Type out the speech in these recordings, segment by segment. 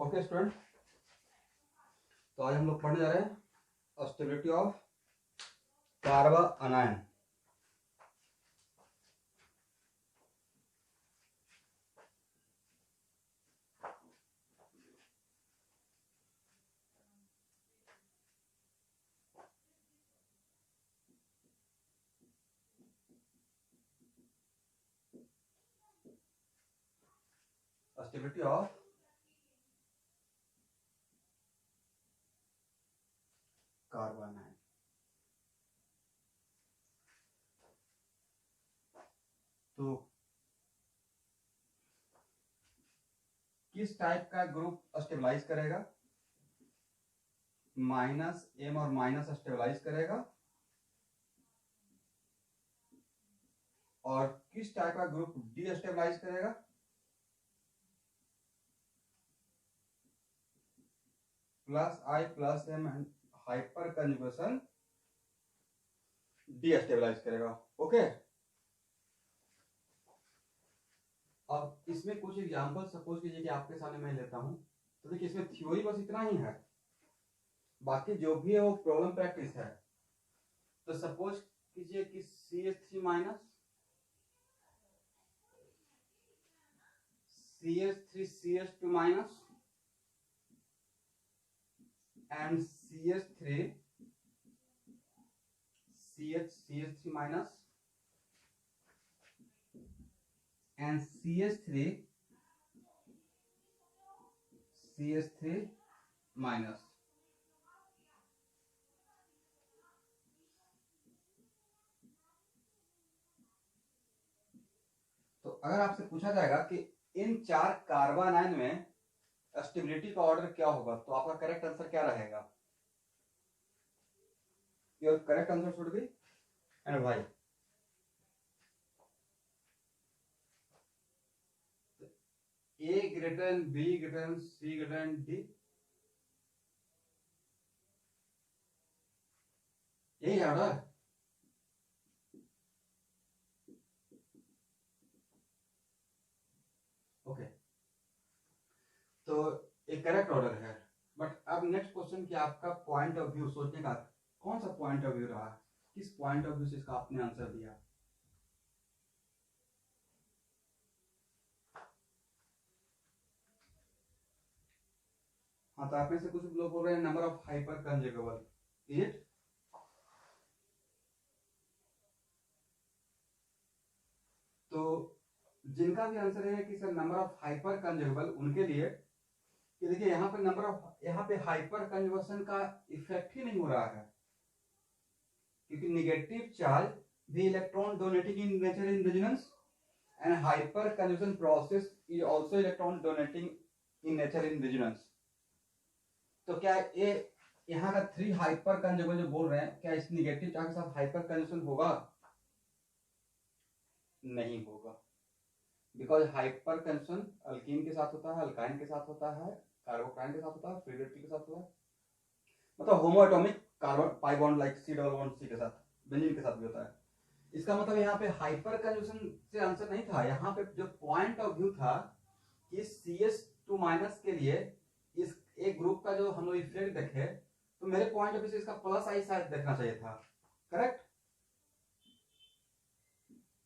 Okay student, तो आज हम लोग पढ़ने जा रहे हैं stability of carbanion. Stability of carbanion. तो किस टाइप का ग्रुप स्टेबलाइज करेगा? माइनस एम और माइनस स्टेबलाइज करेगा। और किस टाइप का ग्रुप डी स्टेबलाइज करेगा? Plus I plus M and hyperconjugation destabilise करेगा। ओके, अब इसमें कुछ एग्जांपल सपोज कीजिए कि आपके सामने मैं लेता हूं, तो देखिए इसमें थ्योरी बस इतना ही है, बाकी जो भी है वो प्रॉब्लम प्रैक्टिस है। तो सपोज कीजिए कि CH3 minus CH3 CH2 minus and CH3 CH3 minus and CH3 minus. तो अगर आपसे पूछा जाएगा कि इन चार कार्बोनाइन में स्टेबिलिटी का ऑर्डर क्या होगा, तो आपका करेक्ट आंसर क्या रहेगा? Your correct answer should B and भाई A greater than B greater than C greater than D, यही है ऑर्डर। ओके, तो एक करेक्ट ऑर्डर है। बट अब नेक्स्ट क्वेश्चन कि आपका पॉइंट ऑफ व्यू सोचने का कौन सा पॉइंट ऑफ व्यू रहा, किस पॉइंट ऑफ व्यू से इसका आपने आंसर दिया। हाँ, तो आप में से कुछ लोग बोल रहे हैं number of hyperconjugable, is it? तो जिनका भी आंसर है कि sir number of hyperconjugable, उनके लिए कि देखिए यहाँ पे नंबर ऑफ, यहाँ पे हाइपर कंजुगेशन का इफेक्ट ही नहीं हो रहा है, क्योंकि negative charge the electron donating in nature in resonance and hyper conjugation process is also electron donating in nature in resonance। तो क्या ये यहाँ का 3 हाइपर कंजुगेबल जो बोल रहे हैं, क्या इस नेगेटिव चार्ज के साथ हाइपर कंजुगेशन होगा? नहीं होगा, बिकॉज हाइपर कंजुगेशन अल्कीन के साथ होता है, अल्काइन के साथ होता है, कार्बोकाइन के साथ होता है, फ्री रेडिकल के साथ होता है, मतलब homoatomic carbon pi bond like C double bond C के साथ, बेंजीन के साथ भी होता है। इसका मतलब यहाँ पे हाइपर कंजुगेशन से आंसर नहीं था, यहाँ पे जो पॉइंट ऑफ व्यू था कि CH2 माइनस के लिए इस एक ग्रुप का जो हम लोग इफेक्ट देखे, तो मेरे पॉइंट ऑफ व्यू से इसका प्लस आई शायद देखना चाहिए था। करेक्ट,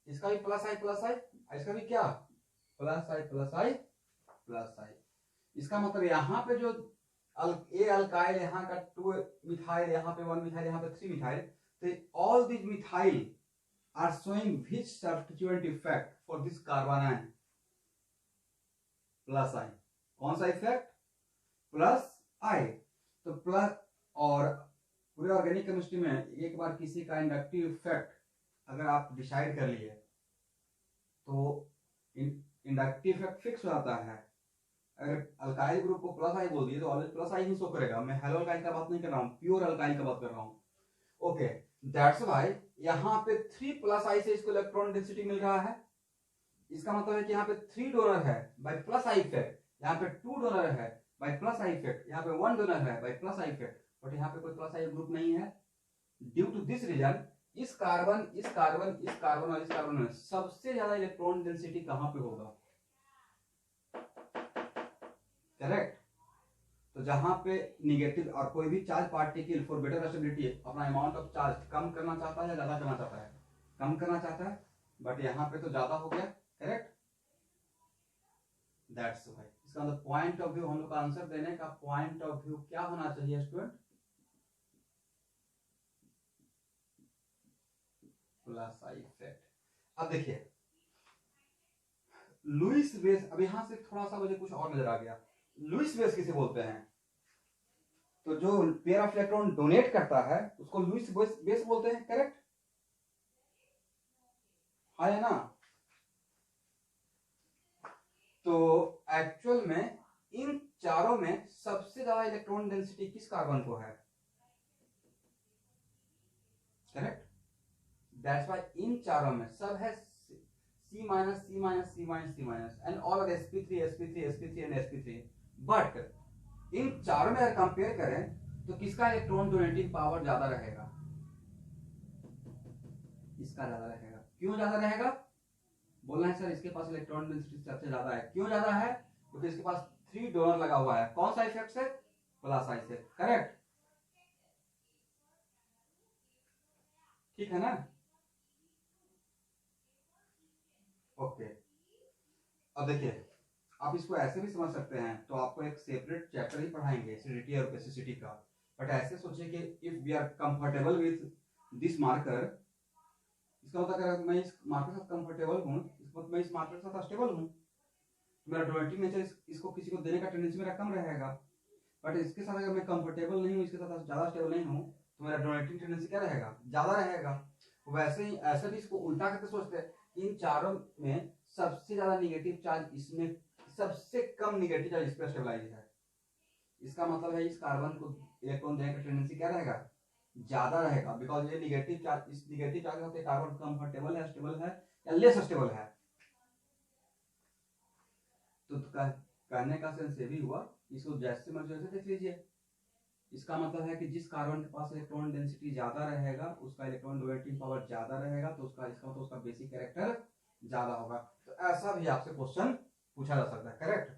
इसका भी प्लस आई, इसका भी क्या प्लस आई। इसका मतलब यहाँ पे जो ए अल्काइल, यहाँ का 2 मिथाइल, यहाँ पे 1 मिथाइल, यहाँ पे 3 मिथाइल, तो all this methyl are showing which substituent effect for this carbanion? Plus I. कौन सा इफेक्ट? प्लस आई। तो प्लस, और पूरे ऑर्गेनिक केमिस्ट्री में एक बार किसी का इंडक्टिव इफेक्ट अगर आप डिसाइड कर लिए तो इंडक्टिव इफेक्ट फिक्स हो जाता है। अगर अल्काइल ग्रुप को प्लस आई बोल दिए तो ऑलवेज प्लस आई ही शो करेगा। मैं हेलो अल्काइल का बात नहीं कर रहा हूँ, प्योर अल्काइल का बात कर रहा हूँ। ओके, दैट्स व्हाई यहाँ पे 3 प्लस आई से इसको इलेक्ट्रॉन डेंसिटी मिल रहा है। इसका मतलब है कि यहाँ पे 3 डोनर है बाय प्लस आई इफेक्ट, यहाँ पे 2 डोनर है बाय प्लस आई इफेक्ट, यहाँ पे 1 डोनर है by plus I effect, but यहाँ पे कोई प्लस आई ग्रुप नहीं है। ड्यू टू दिस रीजन इस कार्बन और इस कार्बन में सबसे ज्यादा इलेक्ट्रॉन डेंसिटी कहाँ पे होगा? करेक्ट, जहां पे निगेटिव और कोई भी charge particle for better stability अपना अमाउंट ऑफ चार्ज कम करना चाहता है या ज्यादा करना चाहता है, कम करना चाहता है, बट यहाँ पे तो ज्यादा हो गया, करेक्ट। दैट्स वाई इसका मतलब पॉइंट ऑफ व्यू, हम लोग का आंसर देने का पॉइंट ऑफ व्यू क्या होना चाहिए स्टूडेंट, प्लस आई इफेक्ट। अब देखिए लुईस बेस, अब यहां से थोड़ा सा मुझे कुछ और नजर आ गया। लुईस बेस किसे बोलते हैं, तो जो पेयर ऑफ इलेक्ट्रॉन डोनेट करता है उसको लुईस बेस बोलते हैं, करेक्ट, हाँ या ना। तो एक्चुअल में इन चारों में सबसे ज्यादा इलेक्ट्रॉन डेंसिटी किस कार्बन को है, करेक्ट। दैट्स व्हाई इन चारों में सब है C minus C minus C minus C minus and all are sp3 sp3 sp3 and sp3, but in चारों में अगर कंपेयर करें तो किसका इलेक्ट्रॉन डोनेटिंग पावर ज्यादा रहेगा, इसका ज्यादा रहेगा। क्यों ज्यादा रहेगा, बोलना है सर इसके पास इलेक्ट्रॉन डेंसिटी सबसे ज्यादा है, क्यों ज्यादा है, क्योंकि इसके पास 3 डोनर लगा हुआ है, कौन सा इफेक्ट से, प्लस आई से, करेक्ट, ठीक है ना। ओके अब देखिए आप इसको ऐसे भी समझ सकते हैं, तो आपको एक सेपरेट चैप्टर ही पढ़ाएंगे एसिडिटी और बेसिसिटी का, बट ऐसे सोचिए कि if we are comfortable with this marker, इसका मतलब अगर मैं इस मार्कर के साथ कंफर्टेबल हूं, इसका मतलब मैं इस मार्कर के साथ स्टेबल हूं, तो मेरा डोनेटिंग नेचर इसको किसी को देने का टेंडेंसी मेरा कम रहेगा। बट इसके साथ अगर मैं कंफर्टेबल नहीं हूं, इसके साथ ज्यादा स्टेबल नहीं हूं, तो मेरा डोनेटिंग टेंडेंसी क्या रहेगा, ज्यादा रहेगा। वैसे ही ऐसे भी इसको उल्टा करके सोचते हैं, इन चारों में सबसे ज्यादा निगेटिव चार्ज इसमें, सबसे कम निगेटिव चार्ज इस पर स्टेबलाइज है, इसका मतलब है इस कार्बन को इलेक्ट्रॉन देने का टेंडेंसी क्या रहेगा, ज्यादा रहेगा, बिकॉज ये निगेटिव चार्ज, इस निगेटिव चार्ज होते कार्बन कंफर्टेबल है, स्टेबल है या लेस स्टेबल है। तो कहने का सेंस ये भी हुआ, इसको जैसे मर्जी वैसे देख लीजिए, इसका मतलब है कि जिस कार्बन के पास इलेक्ट्रॉन डेंसिटी ज्यादा रहेगा उसका इलेक्ट्रॉन डोनेटिंग पावर ज्यादा रहेगा, तो उसका इसका तो उसका बेसिक कैरेक्टर ज्यादा होगा। तो ऐसा भी आपसे क्वेश्चन पूछा जा सकता है, करेक्ट।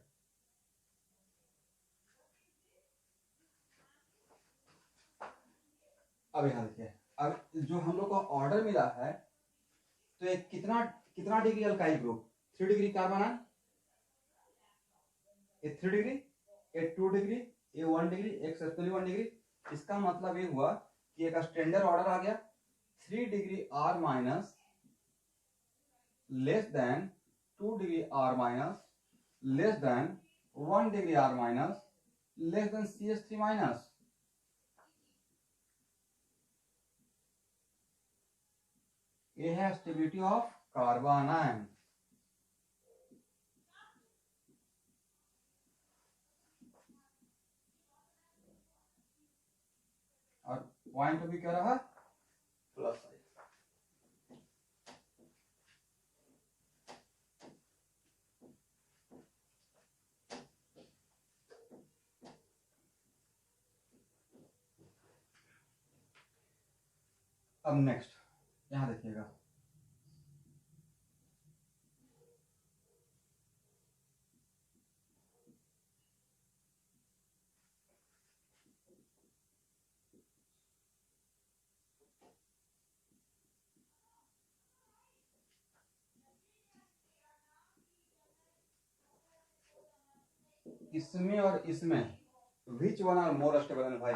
अब यहाँ देखिए, अब जो हम लोग को ऑर्डर मिला है, तो एक कितना कितना degree alkyl group, 3 degree carbon है, ए 3 डिग्री, ए 2 डिग्री, ए 1 डिग्री, एक सर्कुलर 1 डिग्री। इसका मतलब ये हुआ कि एक स्टैंडर्ड ऑर्डर आ गया, 3 degree R minus less than 2 degree R minus less than 1 degree R minus less than CH3 minus. ये है स्टेबिलिटी ऑफ कार्बन आयन। और पॉइंट अभी क्या रहा, प्लस आई। अब नेक्स्ट यहां देखिएगा, इसमें और इसमें which one are more stable भाई,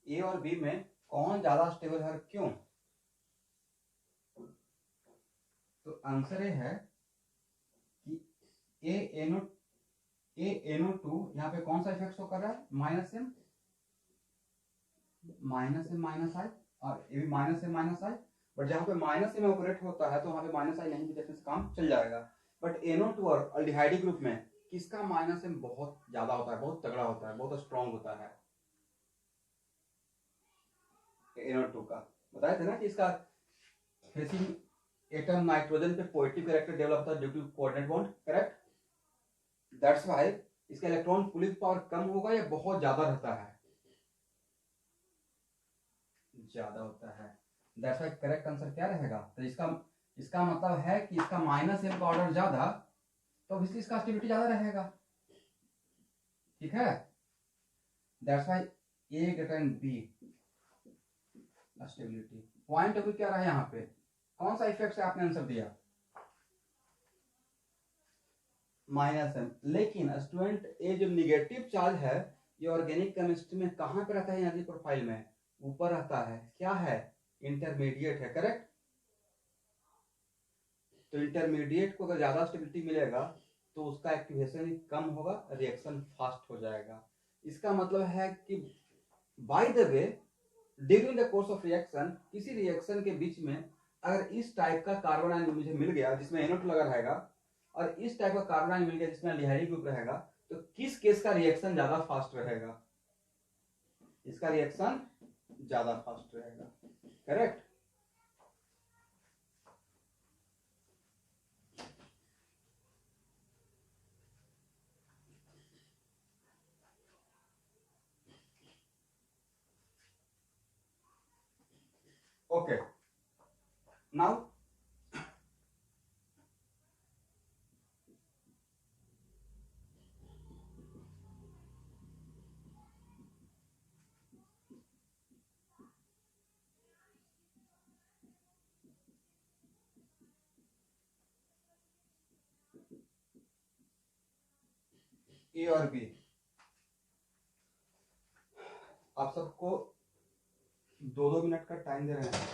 ए और बी में कौन ज्यादा स्टेबल है, क्यों, तो आंसर ये है कि ANO2 यहाँ पे कौन सा इफेक्ट शो कर रहा है, माइनस एम माइनस आई, और ये भी minus M minus I, but जहाँ पे माइनस एम ऑपरेट होता है तो वहाँ पे माइनस आई नहीं भी देखने से काम चल जाएगा। बट NO2 और अल्डिहाइडी ग्रुप में किसका माइनस एम बहुत ज्यादा होता है, बहुत तगड़ा होता है, बहुत स्ट्रॉन्ग होता है, NO2 का। बताए थे ना कि इसका फेसिंग एटम नाइट्रोजन पे पॉजिटिव कैरेक्टर डेवलप होता है due to coordinate bond, correct. That's why इसका इलेक्ट्रॉन पुलिंग पावर कम होगा या बहुत ज्यादा रहता है, ज्यादा होता है। दैट्स व्हाई करेक्ट आंसर क्या रहेगा? तो इसका इसका मतलब है कि इसका माइनस एम का ऑर्डर ज्यादा, तो ऑब्वियसली इसका स्टेबिलिटी ज्यादा रहेगा। ठीक है, that's why A greater than B stability. Point अभी क्या रहा यहाँ पे, कौन सा इफेक्ट से आपने आंसर दिया? Minus M. लेकिन स्टूडेंट ये जो निगेटिव चार्ज है ये ऑर्गेनिक केमिस्ट्री में कहाँ पे रहता है? एनर्जी प्रोफाइल में ऊपर रहता है। क्या है? इंटरमीडिएट है, करेक्ट। तो इंटरमीडिएट को अगर ज्यादा स्टेबिलिटी मिलेगा तो उसका एक्टिवेशन कम होगा, रिएक्शन फास्ट हो जाएगा। इसका मतलब है कि by the way during the course of reaction, किसी रिएक्शन के बीच में अगर इस टाइप का कार्बन आयन मुझे मिल गया जिसमें NO2 लगा रहेगा, और इस टाइप का कार्बन आयन मिल गया जिसमें लिहारी ग्रुप रहेगा, तो किस केस का रिएक्शन ज्यादा फास्ट रहेगा? इसका रिएक्शन ज्यादा फास्ट रहेगा, करेक्ट। ओके, नाउ ए और बी, आप सबको 2-2 मिनट का टाइम दे रहे हैं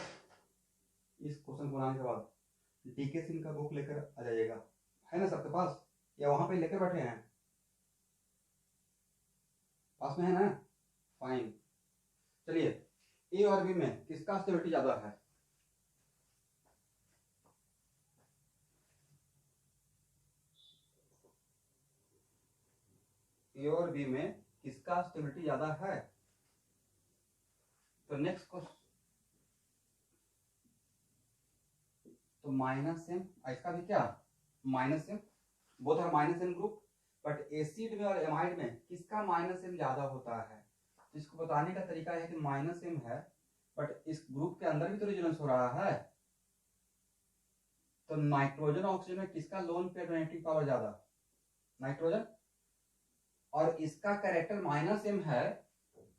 इस क्वेश्चन को बनाने के बाद। डीके सिंह का बुक लेकर आ जाइएगा, है ना सबके पास, या वहां पे लेकर बैठे हैं? पास में है ना? फाइन। चलिए, ए और बी में किसका स्टेबिलिटी ज्यादा है? ए और बी में किसका स्टेबिलिटी ज्यादा है? तो नेक्स्ट क्वेश्चन, तो माइनस एम, इसका भी क्या minus M, both are minus M group, but acid में और एमाइड में किसका माइनस एम ज्यादा होता है? तो इसको बताने का तरीका है कि माइनस एम है बट इस ग्रुप के अंदर भी तो रेजोनेंस हो रहा है, तो नाइट्रोजन ऑक्सीजन में किसका लोन पेयर डोनेटिंग पावर ज्यादा? नाइट्रोजन। और इसका कैरेक्टर माइनस एम है,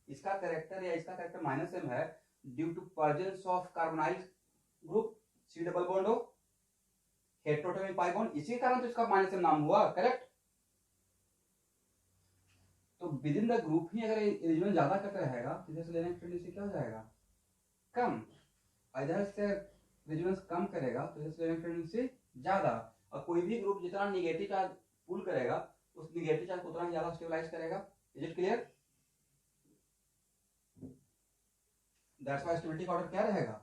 इसका कैरेक्टर या इसका कैरेक्टर माइनस एम है due to presence of carbonyl group, C double bond हो, हेटेरोटॉमिक पाई बॉन्ड, इसी कारण तो इसका माइनस एम नाम हुआ, करेक्ट। तो विद इन द ग्रुप ही अगर रेजोनेंस ज्यादा करता रहेगा तो इधर से लेने की टेंडेंसी क्या हो जाएगा? कम। इधर से रेजोनेंस कम करेगा तो इधर से लेने की टेंडेंसी ज्यादा। और कोई भी ग्रुप जितना निगेटिव चार्ज पुल करेगा उस निगेटिव चार्ज को उतना ज्यादा स्टेबलाइज करेगा। Is it clear? That's why stability का ऑर्डर क्या रहेगा?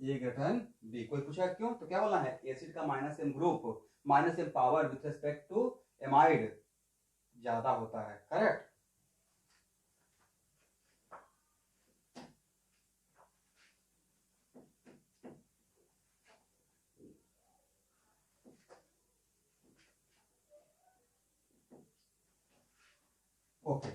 A greater than B. कोई पूछा क्यों, तो क्या बोलना है? एसिड का minus M group, minus M power with respect to amide ज्यादा होता है, करेक्ट। ओके,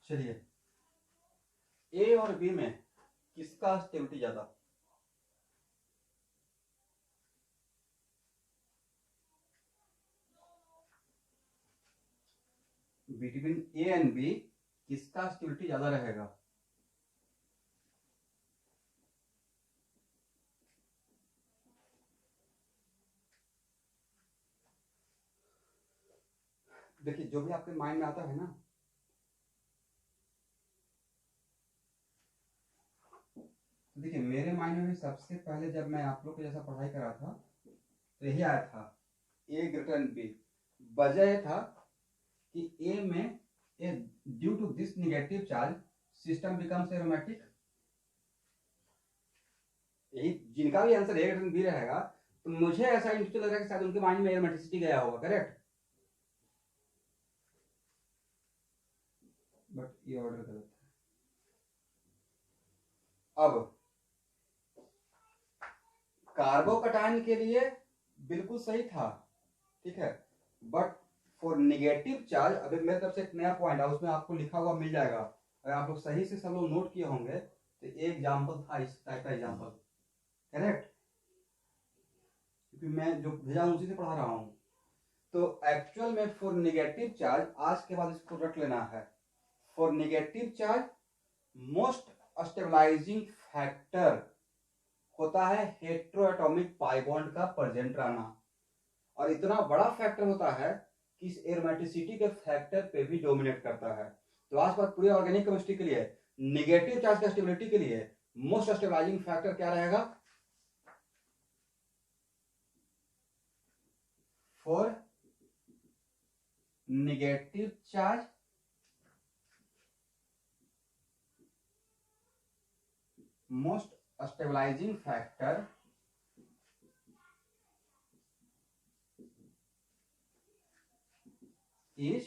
चलिए, ए और बी में किसका स्टेबिलिटी ज्यादा? बिटवीन ए एंड बी किसका स्टेबिलिटी ज्यादा रहेगा? देखिए, जो भी आपके माइंड में आता है ना, देखिए मेरे माइंड में भी सबसे पहले जब मैं आप लोग को जैसा पढ़ाई कर रहा था तो यही आया था, ए ग्रेटर देन बी। वजह यह था कि ए में due to this negative charge system becomes aromatic, यही जिनका भी आंसर ए बी रहेगा, तो मुझे ऐसा इंटरेस्ट लग रहा है कि शायद उनके माइंड में एरोमेटिसिटी गया होगा, करेक्ट। बट ये ऑर्डर गलत है। अब कार्बोकटायन के लिए बिल्कुल सही था, ठीक है, बट फॉर निगेटिव चार्ज, अभी मेरे तरफ से एक नया पॉइंट है, उसमें आपको लिखा हुआ मिल जाएगा, अगर आप लोग सही से सब लोग नोट किए होंगे तो एक एग्जाम्पल था इस टाइप का एग्जाम्पल, करेक्ट, क्योंकि मैं जो भेजा उसी से पढ़ा रहा हूं। तो एक्चुअल में फॉर निगेटिव चार्ज, आज के बाद इसको रख लेना है, for negative charge most stabilising factor होता है हेट्रोएटॉमिक पाई बॉन्ड का प्रेजेंट रहना, और इतना बड़ा फैक्टर होता है कि इस एरोमेटिसिटी के फैक्टर पे भी डोमिनेट करता है। तो आज बात पूरी ऑर्गेनिक केमिस्ट्री के लिए निगेटिव चार्ज का स्टेबिलिटी के लिए मोस्ट स्टेबलाइजिंग फैक्टर क्या रहेगा, for negative charge most stabilising factor is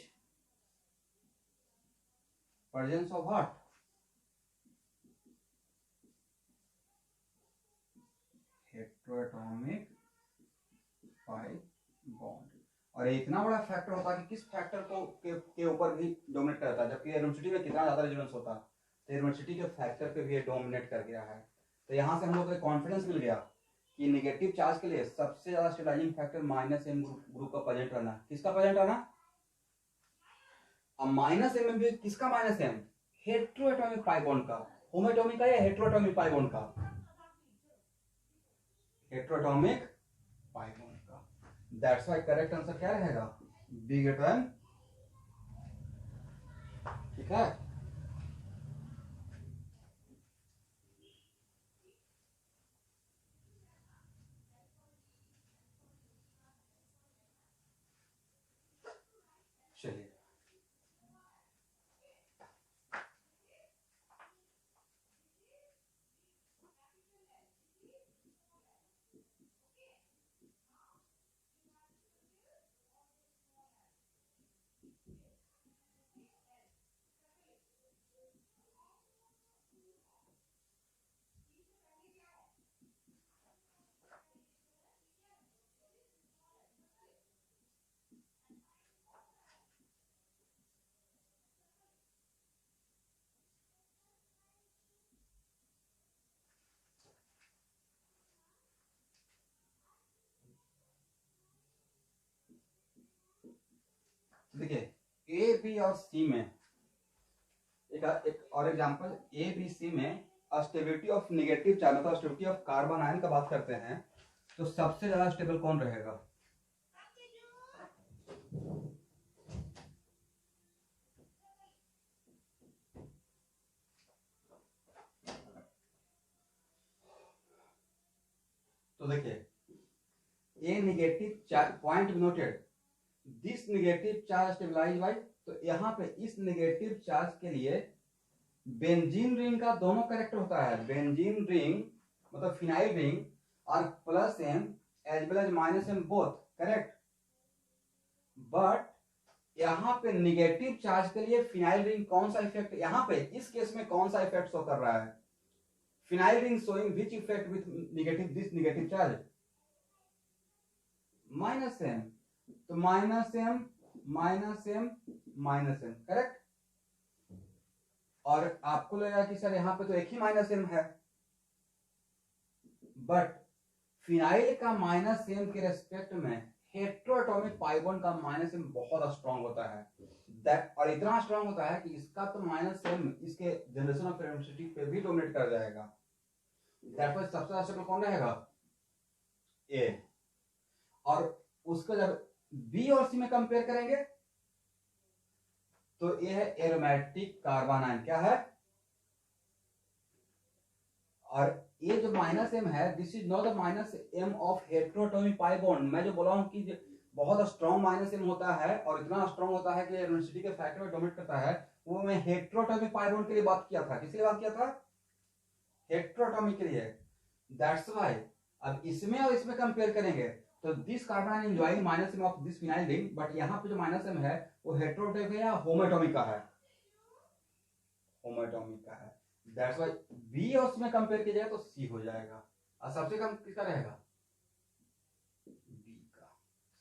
presence of what, heteroatomic pi bond. और इतना बड़ा फैक्टर होता है कि किस फैक्टर को के ऊपर भी डोमिनेट करता है, जबकि एरोमेटिसिटी में कितना ज्यादा रेजोनेंस होता है, तो एरोमेटिसिटी के फैक्टर पे भी ये डोमिनेट कर गया है। तो यहाँ से हम लोग को कॉन्फिडेंस मिल गया कि नेगेटिव चार्ज के लिए सबसे ज्यादा स्टेबलाइजिंग फैक्टर -m ग्रुप का प्रेजेंट रहना, किसका प्रेजेंट रहना, अब -m में भी किसका -m, हेट्रोएटॉमिक पाई बॉन्ड का, होमोएटॉमिक का या हेट्रोएटॉमिक पाई बॉन्ड का, हेट्रोएटॉमिक पाई बॉन्ड का। दैट्स व्हाई करेक्ट आंसर क्या रहेगा, बी ग्रेटर देन, ठीक है। चलिए देखिए ए बी और सी में एक और एग्जांपल, ए बी सी में स्टेबिलिटी ऑफ नेगेटिव चार्ज मतलब स्टेबिलिटी ऑफ कार्बन आयन का बात करते हैं, तो सबसे ज्यादा स्टेबल कौन रहेगा, तो देखिए a negative charge, point noted, this negative charge stabilise by, तो यहाँ पे इस नेगेटिव चार्ज के लिए बेंजीन रिंग का दोनों कैरेक्टर होता है, बेंजीन रिंग मतलब फिनाइल रिंग और plus M as well as minus M both, correct, but यहाँ पे निगेटिव चार्ज के लिए फिनाइल रिंग कौन सा इफेक्ट, यहाँ पे इस केस में कौन सा इफेक्ट शो कर रहा है, phenyl ring showing which effect with negative this negative charge, minus M, तो minus M minus M minus M, correct. और आपको लगेगा कि सर यहाँ पे तो एक ही माइनस एम है, बट फिनाइल का माइनस एम के रेस्पेक्ट में हेट्रोएटॉमिक पाई बॉन्ड का माइनस एम बहुत स्ट्रांग होता है, और इतना स्ट्रांग होता है कि इसका तो माइनस एम इसके जनरेशन ऑफ एरोमेटिसिटी पे भी डोमिनेट कर जाएगा। दैट मींस सबसे ज्यादा कौन रहेगा, ए। और उसको जब बी और सी में कंपेयर करेंगे तो ये है एरोमेटिक कार्बन आयन, क्या है, और ये जो माइनस एम है this is not the minus M of heteroatomic pi bond. मैं जो बोला हूं कि बहुत स्ट्रॉन्ग माइनस एम होता है और इतना स्ट्रॉन्ग होता है कि एरोमेटिसिटी के फैक्टर में डोमिनेट करता है, वो मैं हेट्रोएटॉमिक पाई बॉन्ड के लिए बात किया था, किसके लिए बात किया था, हेट्रोएटॉमिक के लिए। दैट्स वाई अब इसमें और इसमें कंपेयर करेंगे तो this carbon enjoying minus M of this phenyl ring, but यहाँ पे जो माइनस एम है वो हेटेरोटॉपिक है या होमोएटॉमिक का है? होमोएटॉमिक का है। दैट्स व्हाई बी और सी में कंपेयर किया जाए तो सी हो जाएगा, और सबसे कम किसका रहेगा? बी का।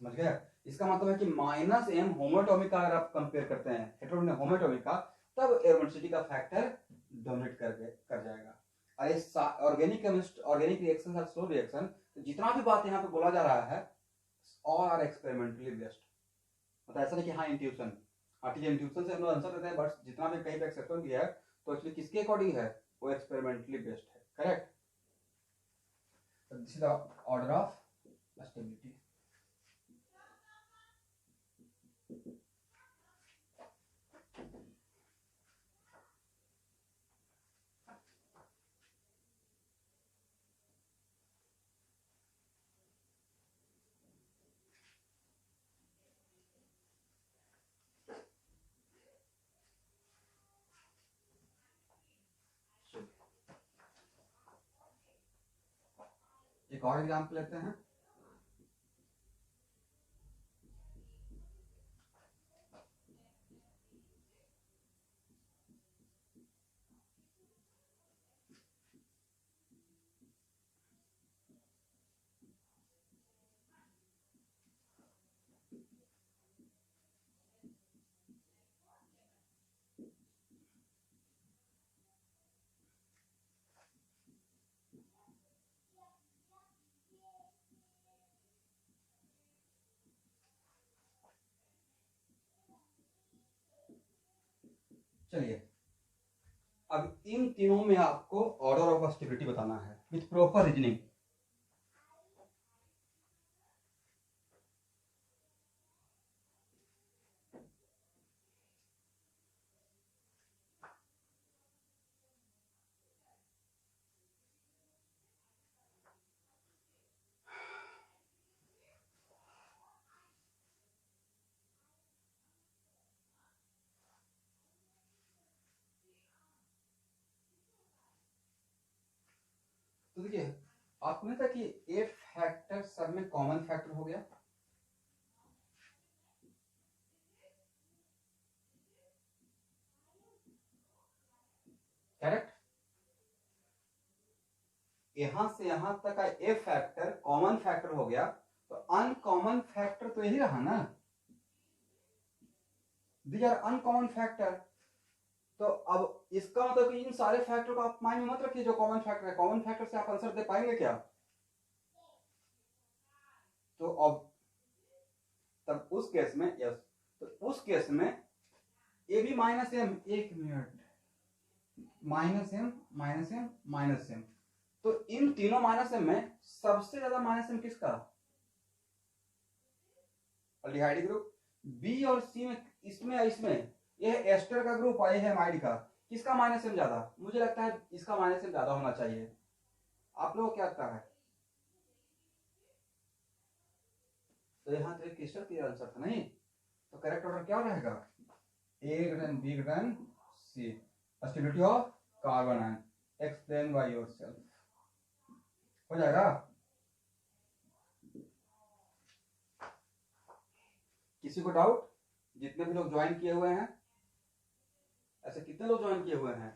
समझ गए? इसका मतलब है कि माइनस एम होमोएटॉमिक का अगर आप कंपेयर करते हैं हेटेरोटॉपिक होमोएटॉमिक का, तब एरोमेटिसिटी का फैक्टर डोमिनेट कर जाएगा। और इस ऑर्गेनिक रिएक्शन और स्लो रिएक्शन, तो जितना भी बात यहाँ पे बोला जा रहा है ऑल आर एक्सपेरिमेंटली बेस्ड। मतलब ऐसा नहीं कि हाँ इंट्यूशन, इंट्यूशन से हम लोग आंसर देते हैं, बट जितना भी कहीं पे एक्सेप्शन किया है तो एक्चुअली किसके अकॉर्डिंग है? वो एक्सपेरिमेंटली बेस्ड है। Correct? This is the order of stability. एक और एग्जाम्पल लेते हैं। चलिए, अब इन तीनों में आपको ऑर्डर ऑफ स्टेबिलिटी बताना है विथ प्रॉपर रीजनिंग। तो देखिए, आपको नहीं था कि ए फैक्टर सब में कॉमन फैक्टर हो गया? करेक्ट? यहां से यहां तक का ए फैक्टर कॉमन फैक्टर हो गया, तो अनकॉमन फैक्टर तो यही रहा ना। These are uncommon factor. तो अब इसका मतलब कि इन सारे फैक्टर को आप माइंड में मत रखिए जो कॉमन फैक्टर है। कॉमन फैक्टर से आप आंसर दे पाएंगे क्या? तो अब तब उस केस में यस, तो उस केस में ए भी माइनस एम, एक minute, minus M minus M minus M, तो इन तीनों माइनस एम में सबसे ज्यादा माइनस एम किसका? Aldehyde group. बी और सी में, इसमें इसमें यह एस्टर का ग्रुप और यह है एमाइड का, किसका माइनस एम ज्यादा? मुझे लगता है इसका माइनस एम ज्यादा होना चाहिए। आप लोगों को क्या लगता है? तो यहाँ तो एक क्रिस्टल क्लियर आंसर था नहीं, तो करेक्ट ऑर्डर क्या रहेगा? A greater than B greater than C. Stability of carbon ion, explain by yourself. हो जाएगा? किसी को डाउट? जितने भी लोग ज्वाइन किए हुए हैं, ऐसे कितने लोग ज्वाइन किए हुए हैं?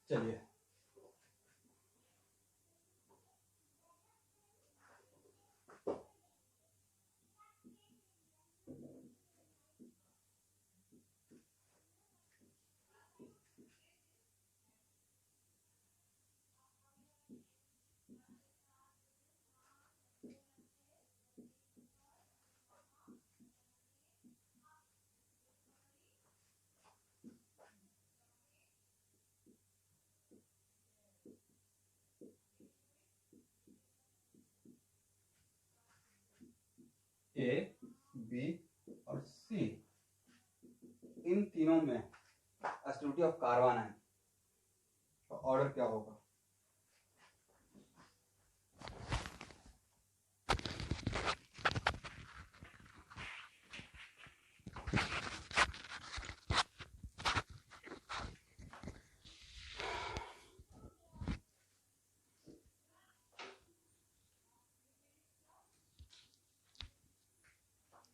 चलिए, ए, बी और सी, इन तीनों में स्टेबिलिटी ऑफ कार्बन है, तो ऑर्डर क्या होगा?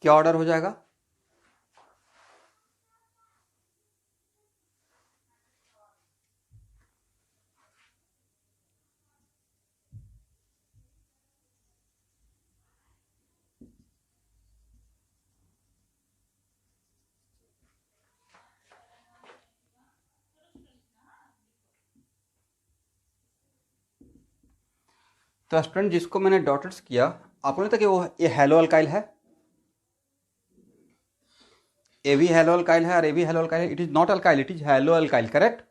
क्या ऑर्डर हो जाएगा? तो स्टूडेंट जिसको मैंने डॉट्स किया, आपको नहीं था कि वो ये हैलो अल्काइल है, ए भी हैलो अल्काइल है और ए भी हैलो अल्काइल है। It is not alkyl, it is hello alkyl, correct.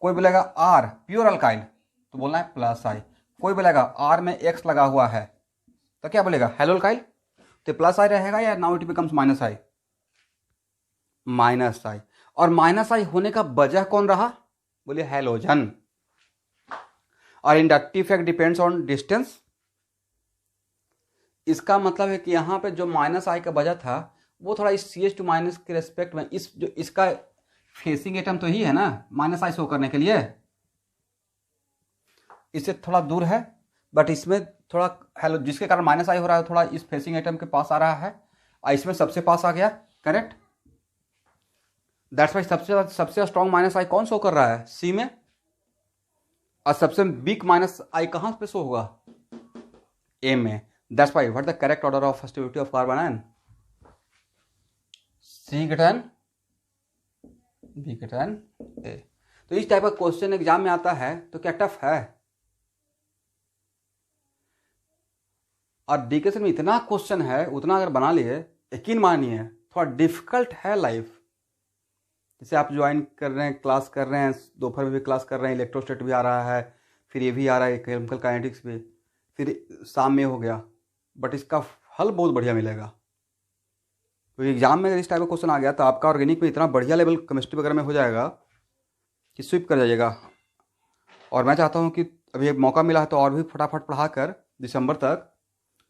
कोई बोलेगा आर प्योर अल्काइल, तो बोलना है प्लस आई। कोई बोलेगा आर में एक्स लगा हुआ है, तो क्या बोलेगा? हैलो अल्काइल, तो प्लस आई रहेगा या now it becomes minus I? Minus I. और माइनस आई होने का वजह कौन रहा? बोलिए हैलोजन। और inductive effect depends on distance. इसका मतलब है कि यहाँ पे जो माइनस आई का वजह था वो थोड़ा इस CH2 माइनस के रेस्पेक्ट में, इस जो इसका फेसिंग एटम तो ही है ना माइनस आई शो करने के लिए, इससे थोड़ा दूर है, बट इसमें थोड़ा हेलो, जिसके कारण माइनस आई हो रहा है, थोड़ा इस फेसिंग एटम के पास आ रहा है और इसमें सबसे पास आ गया, करेक्ट। दैट्स वाई सबसे स्ट्रॉन्ग माइनस आई कौन शो कर रहा है? सी में। और सबसे वीक माइनस आई कहां पे शो होगा? ए में। That's why what the correct order of stability of carbon ion? C greater B greater A. तो इस टाइप का क्वेश्चन एग्जाम में आता है, तो क्या टफ है? और डिकेशन में इतना क्वेश्चन है, उतना अगर बना लिए, यकीन मानिए थोड़ा डिफिकल्ट है लाइफ। जैसे आप ज्वाइन कर रहे हैं, क्लास कर रहे हैं, दोपहर में भी क्लास कर रहे हैं, इलेक्ट्रोस्टेट भी आ रहा है, फिर ये भी आ रहा है केमिकल काइनेटिक्स भी, फिर शाम में हो गया, बट इसका हल बहुत बढ़िया मिलेगा। तो एग्जाम में अगर इस टाइप का क्वेश्चन आ गया तो आपका ऑर्गेनिक में इतना बढ़िया लेवल केमिस्ट्री वगैरह में हो जाएगा कि स्विप कर जाइएगा। और मैं चाहता हूँ कि अभी एक मौका मिला है तो और भी फटाफट पढ़ा कर दिसंबर तक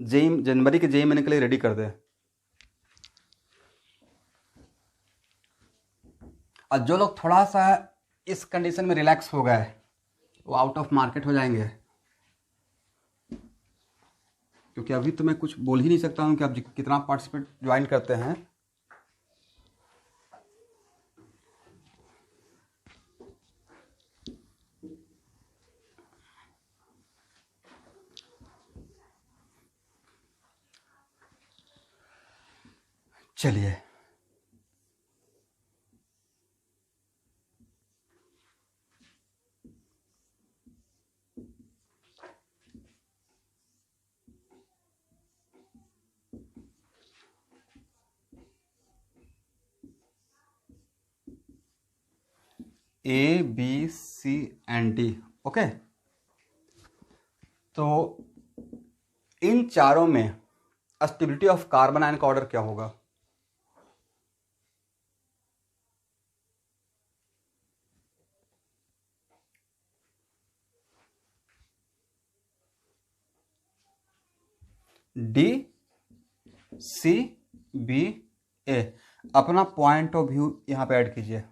जनवरी के जेईई मेन के लिए रेडी कर दे। और जो लोग थोड़ा सा इस कंडीशन में रिलैक्स हो गए वो आउट ऑफ मार्केट हो जाएंगे, क्योंकि अभी तो मैं कुछ बोल ही नहीं सकता हूँ कि आप कितना पार्टिसिपेट ज्वाइन करते हैं। चलिए A B C and D, okay. तो इन चारों में स्टेबिलिटी ऑफ कार्बन आयन का ऑर्डर क्या होगा? डी सी बी ए। अपना पॉइंट ऑफ व्यू यहां पे ऐड कीजिए।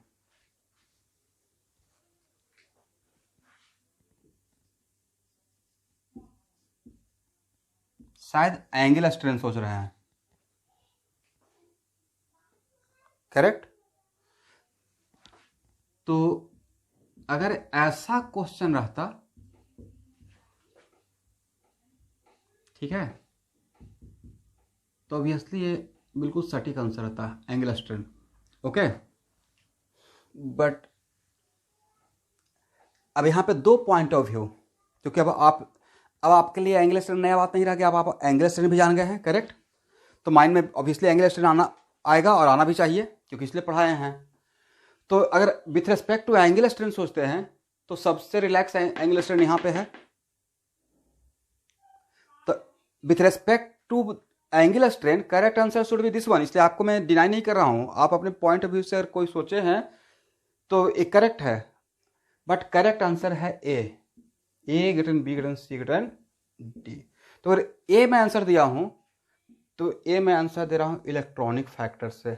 शायद एंगल स्ट्रेंथ सोच रहे हैं, करेक्ट। तो अगर ऐसा क्वेश्चन रहता, ठीक है, तो ऑब्वियसली ये बिल्कुल सटीक आंसर रहता है, एंगल स्ट्रेंथ, ओके। बट अब यहाँ पे दो पॉइंट ऑफ व्यू, क्योंकि अब आपके लिए एंगल स्ट्रेंथ नया बात नहीं रहा कि अब आप एंगल स्ट्रेंथ भी जान गए हैं, करेक्ट। तो माइंड में ऑब्वियसली एंगल स्ट्रेंथ आना आएगा और आना भी चाहिए, क्योंकि इसलिए पढ़ाए हैं। तो अगर with respect to angle strength सोचते हैं तो सबसे रिलैक्स एंगल स्ट्रेंथ यहाँ पे है। तो with respect to angular strain, correct answer should be this one. इसलिए आपको मैं डिनाई नहीं कर रहा हूं, आप अपने पॉइंट ऑफ व्यू से अगर कोई सोचे हैं तो एक करेक्ट है, बट करेक्ट आंसर है A greater B greater C greater D. तो अगर ए मैं आंसर दिया हूं तो ए मैं आंसर दे रहा हूं इलेक्ट्रॉनिक फैक्टर से।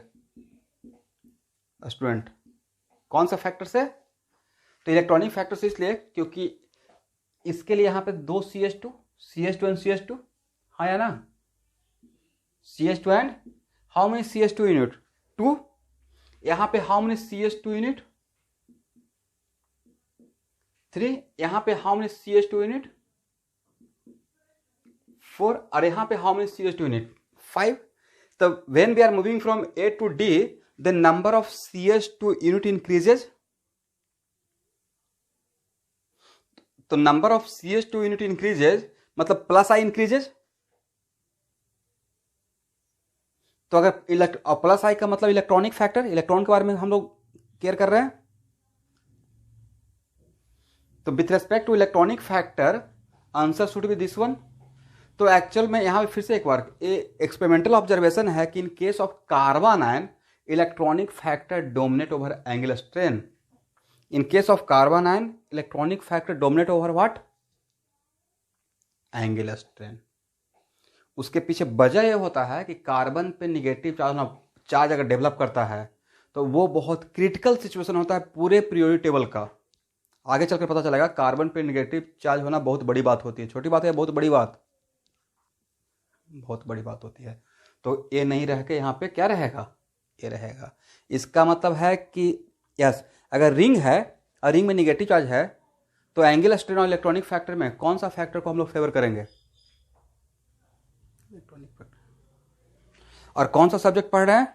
स्टूडेंट कौन सा फैक्टर से? तो इलेक्ट्रॉनिक फैक्टर से इसलिए क्योंकि इसके लिए यहां पे दो CH2 एंड CH2, हाँ या ना, CH2 and how many CH2 unit 2, यहां पे हाउ मेनी CH2 यूनिट 3, यहां पे हाउ मेनी CH2 यूनिट 4, और यहां पे हाउ मेनी CH2 यूनिट 5। तो when we are moving from A to D, the number of CH2 unit increases। तो number of CH2 unit increases मतलब plus आई increases. तो अगर प्लस आई का मतलब इलेक्ट्रॉनिक फैक्टर, इलेक्ट्रॉन के बारे में हम लोग केयर कर रहे हैं, तो with respect to electronic factor answer should be this one. तो एक्चुअल में यहां पे फिर से एक बार एक्सपेरिमेंटल ऑब्जर्वेशन है कि in case of carbon ion electronic factor dominate over angular strain. In case of carbon ion, electronic factor dominate over what? Angular strain। उसके पीछे वजह यह होता है कि कार्बन पे निगेटिव चार्ज अगर डेवलप करता है तो वो बहुत क्रिटिकल सिचुएशन होता है पूरे पीरियोडिक टेबल का। आगे चलकर पता चलेगा कार्बन पे निगेटिव चार्ज होना बहुत बड़ी बात होती है, छोटी बात है, बहुत बड़ी बात, बहुत बड़ी बात होती है। तो ए नहीं रह के यहाँ पे क्या रहेगा? ए रहेगा। इसका मतलब है कि यस, अगर रिंग है और रिंग में निगेटिव चार्ज है तो एंगुलर स्ट्रेन और इलेक्ट्रॉनिक फैक्टर में कौन सा फैक्टर को हम लोग फेवर करेंगे? Electronic factor. और कौन सा सब्जेक्ट पढ़ रहे हैं?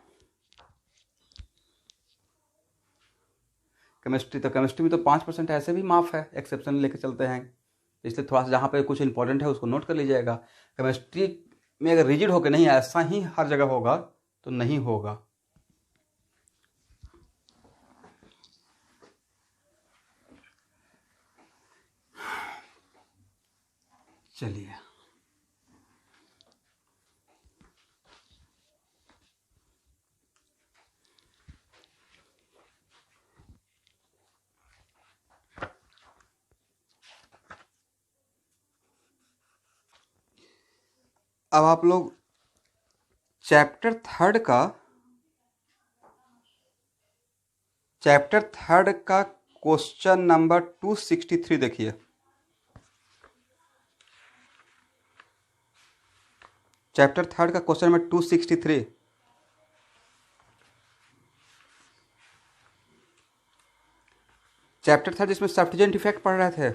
केमिस्ट्री। तो केमिस्ट्री में तो 5% ऐसे भी माफ है, एक्सेप्शन लेके चलते हैं, इसलिए थोड़ा सा जहां पे कुछ इंपॉर्टेंट है उसको नोट कर लीजिएगा। केमिस्ट्री में अगर रिजिड होकर नहीं ऐसा ही हर जगह होगा तो नहीं होगा। चलिए अब आप लोग चैप्टर थर्ड का क्वेश्चन नंबर 263 देखिए। चैप्टर थर्ड का क्वेश्चन नंबर 263। चैप्टर थर्ड जिसमें सब्स्टिट्यूएंट इफेक्ट पढ़ रहे थे।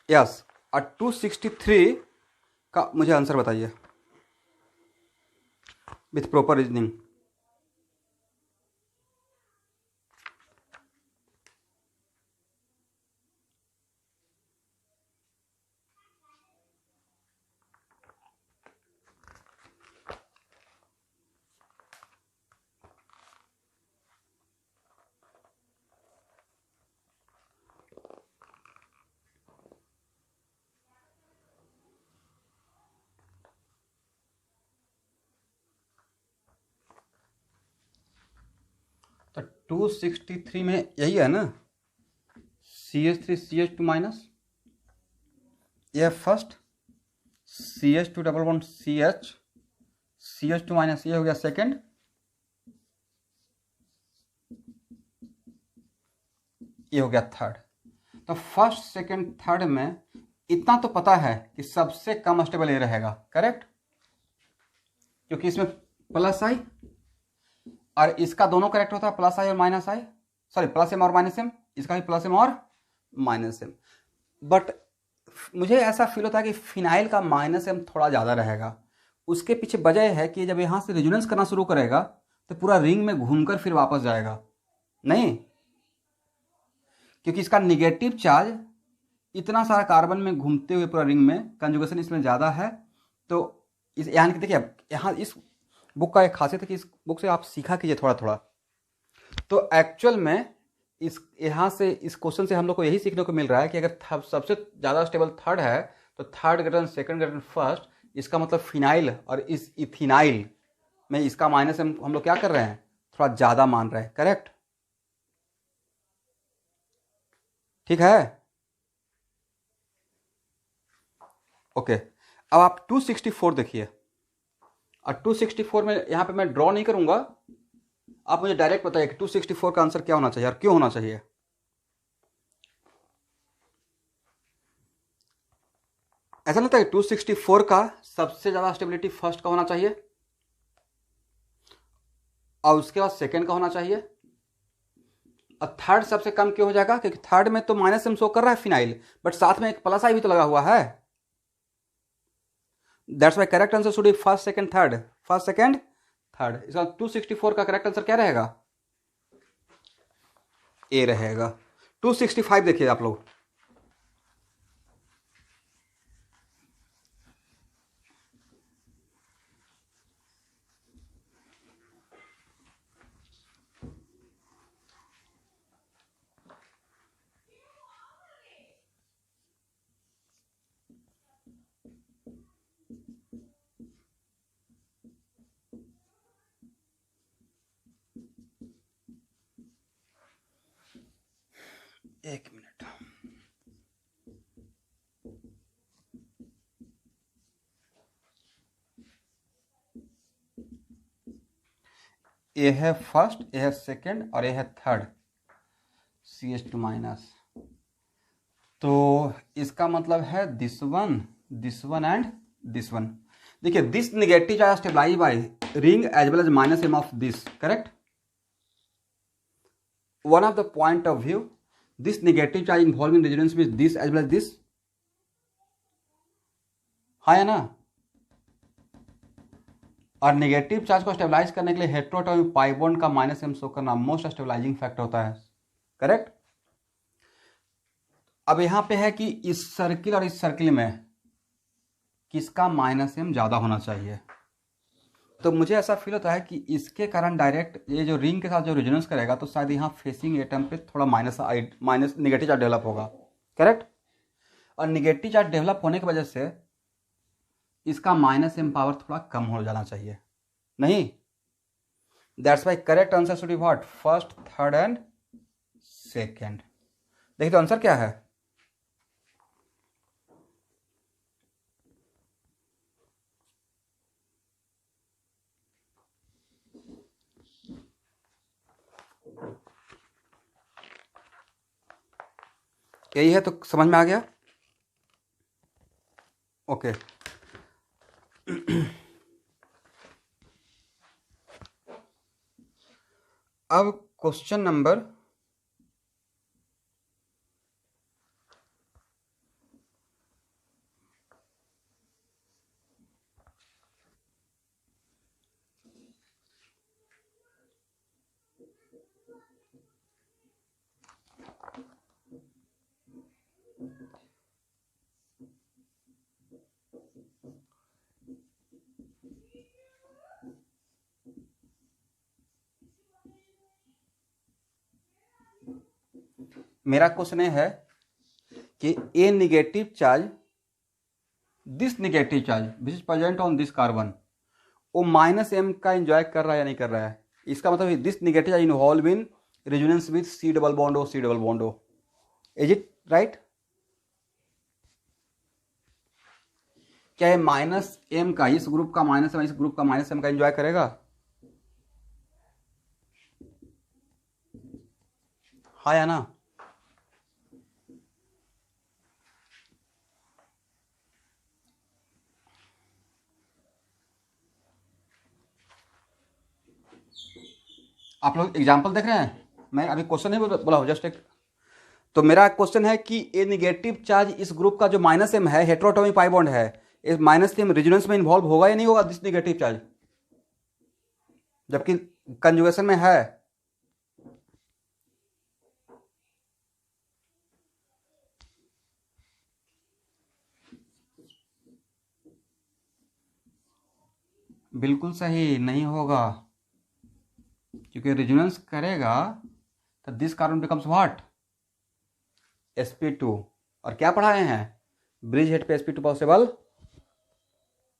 यस, और 263 का मुझे आंसर बताइए विथ प्रॉपर रीजनिंग। तो 263 में यही है ना, CH3 CH2 माइनस, यह first, CH2 double bond CH2 minus, ये हो गया सेकंड, ये हो गया थर्ड। तो फर्स्ट सेकंड थर्ड में इतना तो पता है कि सबसे कम स्टेबल ये रहेगा, करेक्ट, क्योंकि इसमें प्लस आई और इसका दोनों करेक्ट होता है, प्लस आई और माइनस आई, सॉरी प्लस एम और माइनस एम, इसका भी प्लस एम और माइनस एम। बट मुझे ऐसा फील होता है कि फिनाइल का माइनस एम थोड़ा ज़्यादा रहेगा। उसके पीछे वजह है कि जब यहाँ से रेजोनेंस करना शुरू करेगा तो पूरा रिंग में घूमकर फिर वापस जाएगा, नहीं, क्योंकि इसका निगेटिव चार्ज इतना सारा कार्बन में घूमते हुए पूरा रिंग में, कंजुगेशन इसमें ज़्यादा है। तो इस यहाँ देखिए, यहाँ इस बुक का एक खासियत है कि इस बुक से आप सीखा कीजिए थोड़ा थोड़ा। तो एक्चुअल में इस यहाँ से इस क्वेश्चन से हम लोग को यही सीखने को मिल रहा है कि अगर सबसे ज़्यादा स्टेबल थर्ड है तो third greater than second greater than first, इसका मतलब फिनाइल और इस इथिनाइल में इसका माइनस हम लोग क्या कर रहे हैं, थोड़ा ज़्यादा मान रहे हैं। करेक्ट, ठीक है। ओके, अब आप 264 देखिए, और 264 में यहाँ पे मैं ड्रॉ नहीं करूँगा, आप मुझे डायरेक्ट बताइए कि 264 का आंसर क्या होना चाहिए और क्यों होना चाहिए। ऐसा लगता है 264 का सबसे ज़्यादा स्टेबिलिटी फर्स्ट का होना चाहिए और उसके बाद सेकेंड का होना चाहिए, और थर्ड सबसे कम क्यों हो जाएगा, क्योंकि थर्ड में तो माइनस एम शो कर रहा है फिनाइल, बट साथ में एक प्लस आई भी तो लगा हुआ है। That's why correct answer should B first second third, first second third. इसका 264 का करेक्ट आंसर क्या रहेगा, ए रहेगा। 265 देखिए आप लोग, एक मिनट, ए है फर्स्ट, ए है सेकेंड और ए है थर्ड, CH2 माइनस। तो इसका मतलब है this one and this one. देखिए this negative charge stabilise by ring as well as minus M of this, correct. One of the point of view, this negative charge involving resonance with this as well as this, हाँ या ना। और negative charge को stabilise करने के लिए हेटेरोटॉमिक पाई bond का minus M show करना मोस्ट स्टेबलाइजिंग फैक्टर होता है, करेक्ट। अब यहां पे है कि इस सर्किल और इस सर्किल में किसका माइनस एम ज्यादा होना चाहिए, तो मुझे ऐसा फील होता है कि इसके कारण डायरेक्ट ये जो रिंग के साथ जो रेजोनेंस करेगा तो शायद यहाँ फेसिंग एटम पे थोड़ा माइनस निगेटिव चार्ज डेवलप होगा, करेक्ट। और निगेटिव चार्ज डेवलप होने की वजह से इसका माइनस एम पावर थोड़ा कम हो जाना चाहिए, नहीं। That's why correct answer should be what, first third and second. देखिए तो आंसर क्या है, यही है। तो समझ में आ गया, ओके। अब क्वेश्चन नंबर मेरा क्वेश्चन है कि A negative charge, this negative charge which is present on this carbon, वो माइनस एम का एंजॉय कर रहा है या नहीं कर रहा है। इसका मतलब this negative charge involve in resonance with C double bond O, C double bond O, is it right. क्या ये माइनस एम का, इस ग्रुप का माइनस एम, इस ग्रुप का माइनस एम का एंजॉय करेगा, हाँ या ना। आप लोग एग्जाम्पल देख रहे हैं, मैं अभी क्वेश्चन नहीं बोला हूँ, जस्ट एक। तो मेरा क्वेश्चन है कि ए निगेटिव चार्ज इस ग्रुप का जो माइनस एम है, हेटेरोटॉमिक पाई बॉन्ड है, इस माइनस एम रेजोनेंस में इन्वॉल्व होगा या नहीं होगा दिस निगेटिव चार्ज, जबकि कंजुगेशन में है। बिल्कुल सही नहीं होगा, क्योंकि रेजोनेंस करेगा तो this carbon becomes what, sp2। और क्या पढ़ाए हैं, ब्रिज हेड पे sp2 पॉसिबल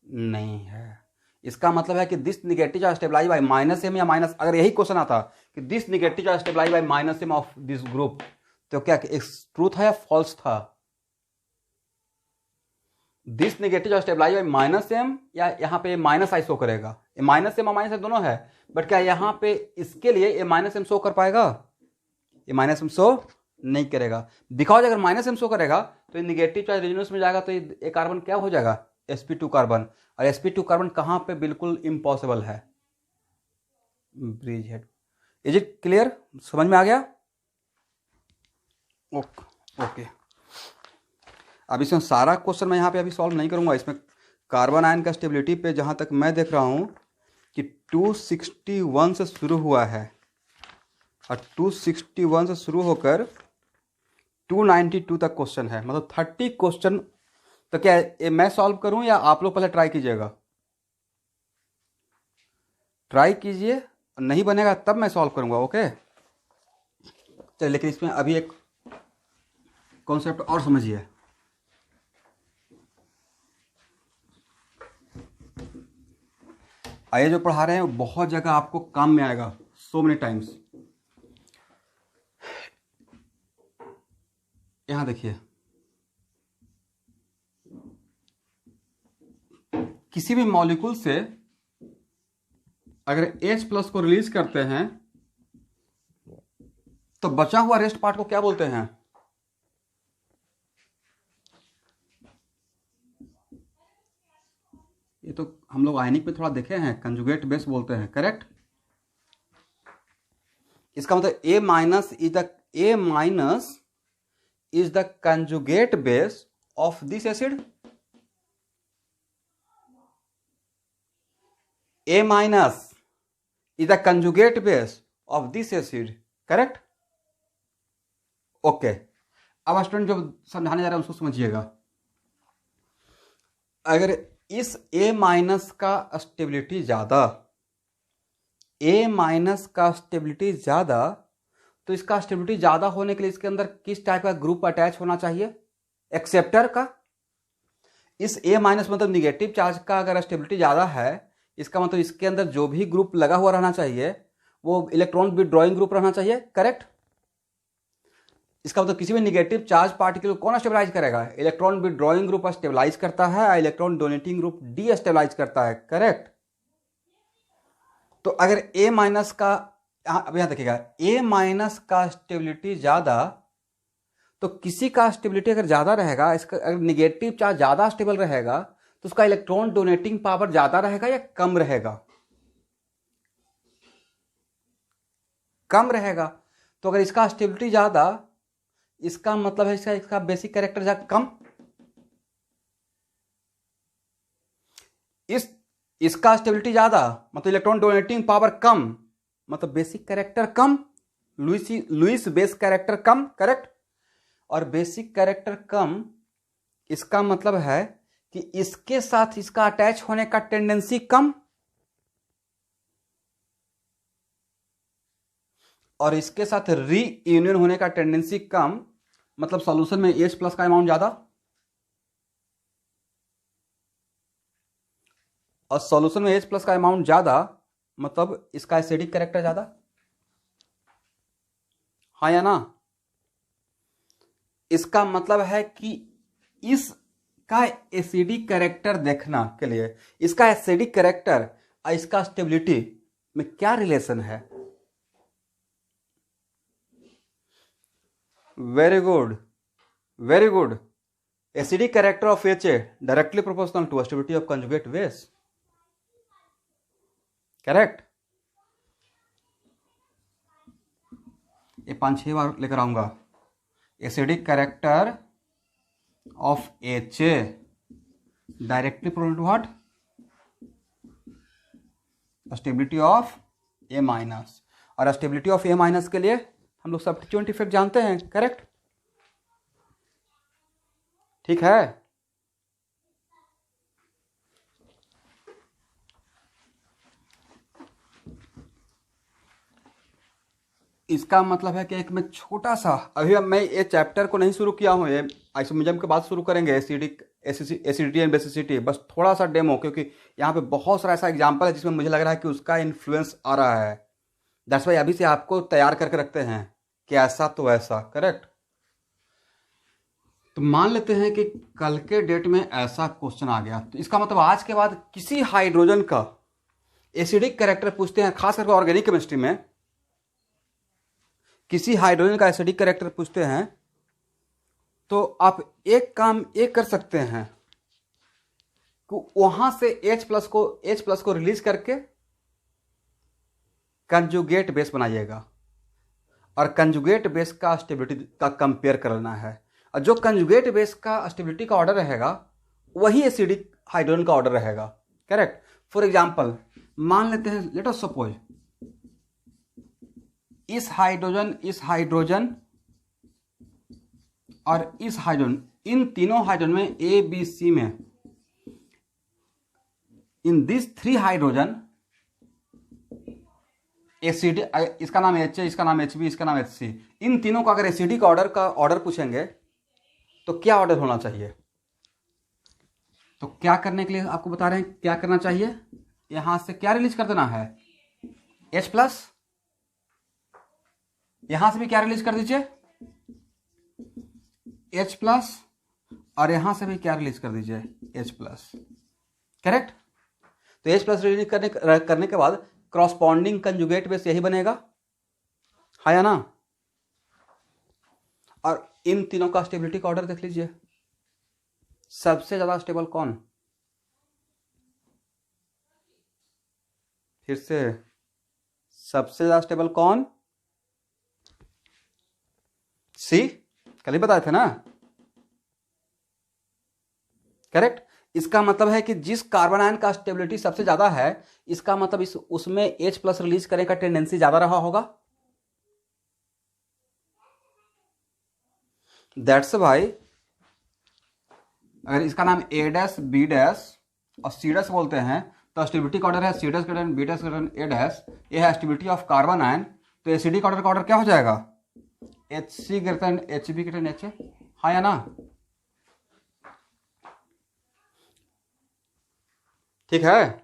नहीं है। इसका मतलब है कि this negative charge stabilise by minus M या माइनस, अगर यही क्वेश्चन आता कि this negative charge stabilise by minus M of this group, तो क्या ट्रूथ है या फॉल्स था, this negative charge stabilise by minus M, या यहाँ पे माइनस आई शो करेगा, माइनस एम और माइनस एम दोनों है, बट क्या यहाँ पे इसके लिए ये माइनस एम शो कर पाएगा, ये माइनस एम शो नहीं करेगा, बिकॉज अगर माइनस एम शो करेगा तो ये निगेटिव चार्ज रेजोनेंस में जाएगा, तो ये कार्बन क्या हो जाएगा, sp2 कार्बन, और sp2 कार्बन कहाँ पे बिल्कुल इम्पॉसिबल है, bridge head. Is it clear, समझ में आ गया, ओके। अब इसमें सारा क्वेश्चन मैं यहाँ पे अभी सॉल्व नहीं करूँगा, इसमें कार्बन आयन का स्टेबिलिटी पे जहाँ तक मैं देख रहा हूँ कि 261 से शुरू हुआ है, और 261 से शुरू होकर 292 तक क्वेश्चन है, मतलब 30 क्वेश्चन। तो क्या ये मैं सॉल्व करूँ या आप लोग पहले ट्राई कीजिएगा, ट्राई कीजिए, नहीं बनेगा तब मैं सॉल्व करूँगा, ओके। चलिए, लेकिन इसमें अभी एक कॉन्सेप्ट और समझिए, आइए जो पढ़ा रहे हैं बहुत जगह आपको काम में आएगा, सो मेनी टाइम्स। यहां देखिए, किसी भी मॉलिक्यूल से अगर H प्लस को रिलीज करते हैं तो बचा हुआ रेस्ट पार्ट को क्या बोलते हैं, ये तो हम लोग आयनिक पे थोड़ा देखे हैं, कंजुगेट बेस बोलते हैं, करेक्ट। इसका मतलब A minus is the conjugate base of this acid, A minus is the conjugate base of this acid, correct, okay. अब स्टूडेंट जो समझाने जा रहा है उसको समझिएगा, अगर इस A माइनस का स्टेबिलिटी ज्यादा, A माइनस का स्टेबिलिटी ज्यादा, तो इसका स्टेबिलिटी ज्यादा होने के लिए इसके अंदर किस टाइप का ग्रुप अटैच होना चाहिए, एक्सेप्टर का। इस A माइनस मतलब निगेटिव चार्ज का अगर स्टेबिलिटी ज्यादा है, इसका मतलब इसके अंदर जो भी ग्रुप लगा हुआ रहना चाहिए वो इलेक्ट्रॉन विथड्रॉइंग ग्रुप रहना चाहिए, करेक्ट। इसका मतलब किसी भी निगेटिव चार्ज पार्टिकल को कौन स्टेबलाइज करेगा, इलेक्ट्रॉन विथड्रॉइंग ग्रुप स्टेबलाइज करता है, electron donating group destabilize करता है, करेक्ट। तो अगर A माइनस का, अब यहां देखिएगा, A माइनस का स्टेबिलिटी ज्यादा, तो किसी का स्टेबिलिटी अगर ज्यादा रहेगा, इसका अगर निगेटिव चार्ज ज्यादा स्टेबल रहेगा, तो उसका इलेक्ट्रॉन डोनेटिंग पावर ज्यादा रहेगा या कम रहेगा, कम रहेगा। तो अगर इसका स्टेबिलिटी ज्यादा, इसका मतलब है इसका बेसिक कैरेक्टर ज्यादा कम, इसका स्टेबिलिटी ज्यादा मतलब इलेक्ट्रॉन डोनेटिंग पावर कम, मतलब बेसिक कैरेक्टर कम, लुईस बेस कैरेक्टर कम, करेक्ट। और बेसिक कैरेक्टर कम, इसका मतलब है कि इसके साथ इसका अटैच होने का टेंडेंसी कम, और इसके साथ रीयूनियन होने का टेंडेंसी कम, मतलब सॉल्यूशन में H प्लस का अमाउंट ज्यादा, और सॉल्यूशन में H प्लस का अमाउंट ज्यादा मतलब इसका एसिडिक कैरेक्टर ज्यादा, हाँ या ना। इसका मतलब है कि इसका एसिडिक कैरेक्टर देखना के लिए, इसका एसिडिक कैरेक्टर और इसका स्टेबिलिटी में क्या रिलेशन है, very good, very good. Acidic character of HA directly proportional to stability of conjugate base, correct. ये 5-6 बार लेकर आऊंगा, acidic character of HA directly proportional to what, stability of A minus, और स्टेबिलिटी ऑफ A माइनस के लिए हम लोग substituent effect जानते हैं, करेक्ट, ठीक है। इसका मतलब है कि एक मैं छोटा सा, अभी अब मैं ये चैप्टर को नहीं शुरू किया हूँ, ये आइसोमेरिज्म के बाद शुरू करेंगे, एसिडिटी एंड बेसिसिटी, बस थोड़ा सा डेमो, क्योंकि यहाँ पे बहुत सारा ऐसा एग्जाम्पल है जिसमें मुझे लग रहा है कि उसका इन्फ्लुएंस आ रहा है। दैट्स वाई अभी से आपको तैयार करके रखते हैं कि ऐसा तो ऐसा, करेक्ट। तो मान लेते हैं कि कल के डेट में ऐसा क्वेश्चन आ गया, तो इसका मतलब आज के बाद किसी हाइड्रोजन का एसिडिक कैरेक्टर पूछते हैं, खास करके ऑर्गेनिक केमिस्ट्री में किसी हाइड्रोजन का एसिडिक कैरेक्टर पूछते हैं, तो आप एक काम एक कर सकते हैं कि वहां से H+ को रिलीज करके कंजुगेट बेस बनाइएगा, और कंजुगेट बेस का स्टेबिलिटी का कंपेयर करना है, और जो कंजुगेट बेस का स्टेबिलिटी का ऑर्डर रहेगा वही एसिडिक हाइड्रोजन का ऑर्डर रहेगा, करेक्ट। फॉर एग्जांपल मान लेते हैं, लेट अस सपोज इस हाइड्रोजन और इस हाइड्रोजन, इन तीनों हाइड्रोजन में ए बी सी में, इन दिस 3 हाइड्रोजन एसिडिक, इसका नाम H है, इसका नाम Hb, इसका नाम Hc, इन तीनों का अगर एसिडिक ऑर्डर का ऑर्डर पूछेंगे तो क्या ऑर्डर होना चाहिए। तो क्या करने के लिए आपको बता रहे हैं क्या करना चाहिए, यहां से क्या रिलीज कर देना है H+, यहां से भी क्या रिलीज कर दीजिए H+, और यहां से भी क्या रिलीज कर दीजिए H+, करेक्ट। तो H+ रिलीज करने के बाद क्रॉसपॉन्डिंग कंजुगेट बेस यही बनेगा, है या ना। और इन तीनों का स्टेबिलिटी का ऑर्डर देख लीजिए, सबसे ज्यादा स्टेबल कौन, फिर से सबसे ज्यादा स्टेबल कौन, सी, कल ही बताए थे ना, करेक्ट। इसका मतलब है कि जिस कार्बन आयन का स्टेबिलिटी सबसे ज्यादा है, इसका मतलब उसमें H+ रिलीज करने का टेंडेंसी ज्यादा रहा होगा। दैट्स वाई अगर इसका नाम A', B' और C' बोलते हैं, तो स्टेबिलिटी का ऑर्डर है C' B' A', ये है स्टेबिलिटी ऑफ कार्बन आयन, तो एसिडिक ऑर्डर का ऑर्डर क्या हो जाएगा Hc Hb H, हाँ या ना, ठीक है।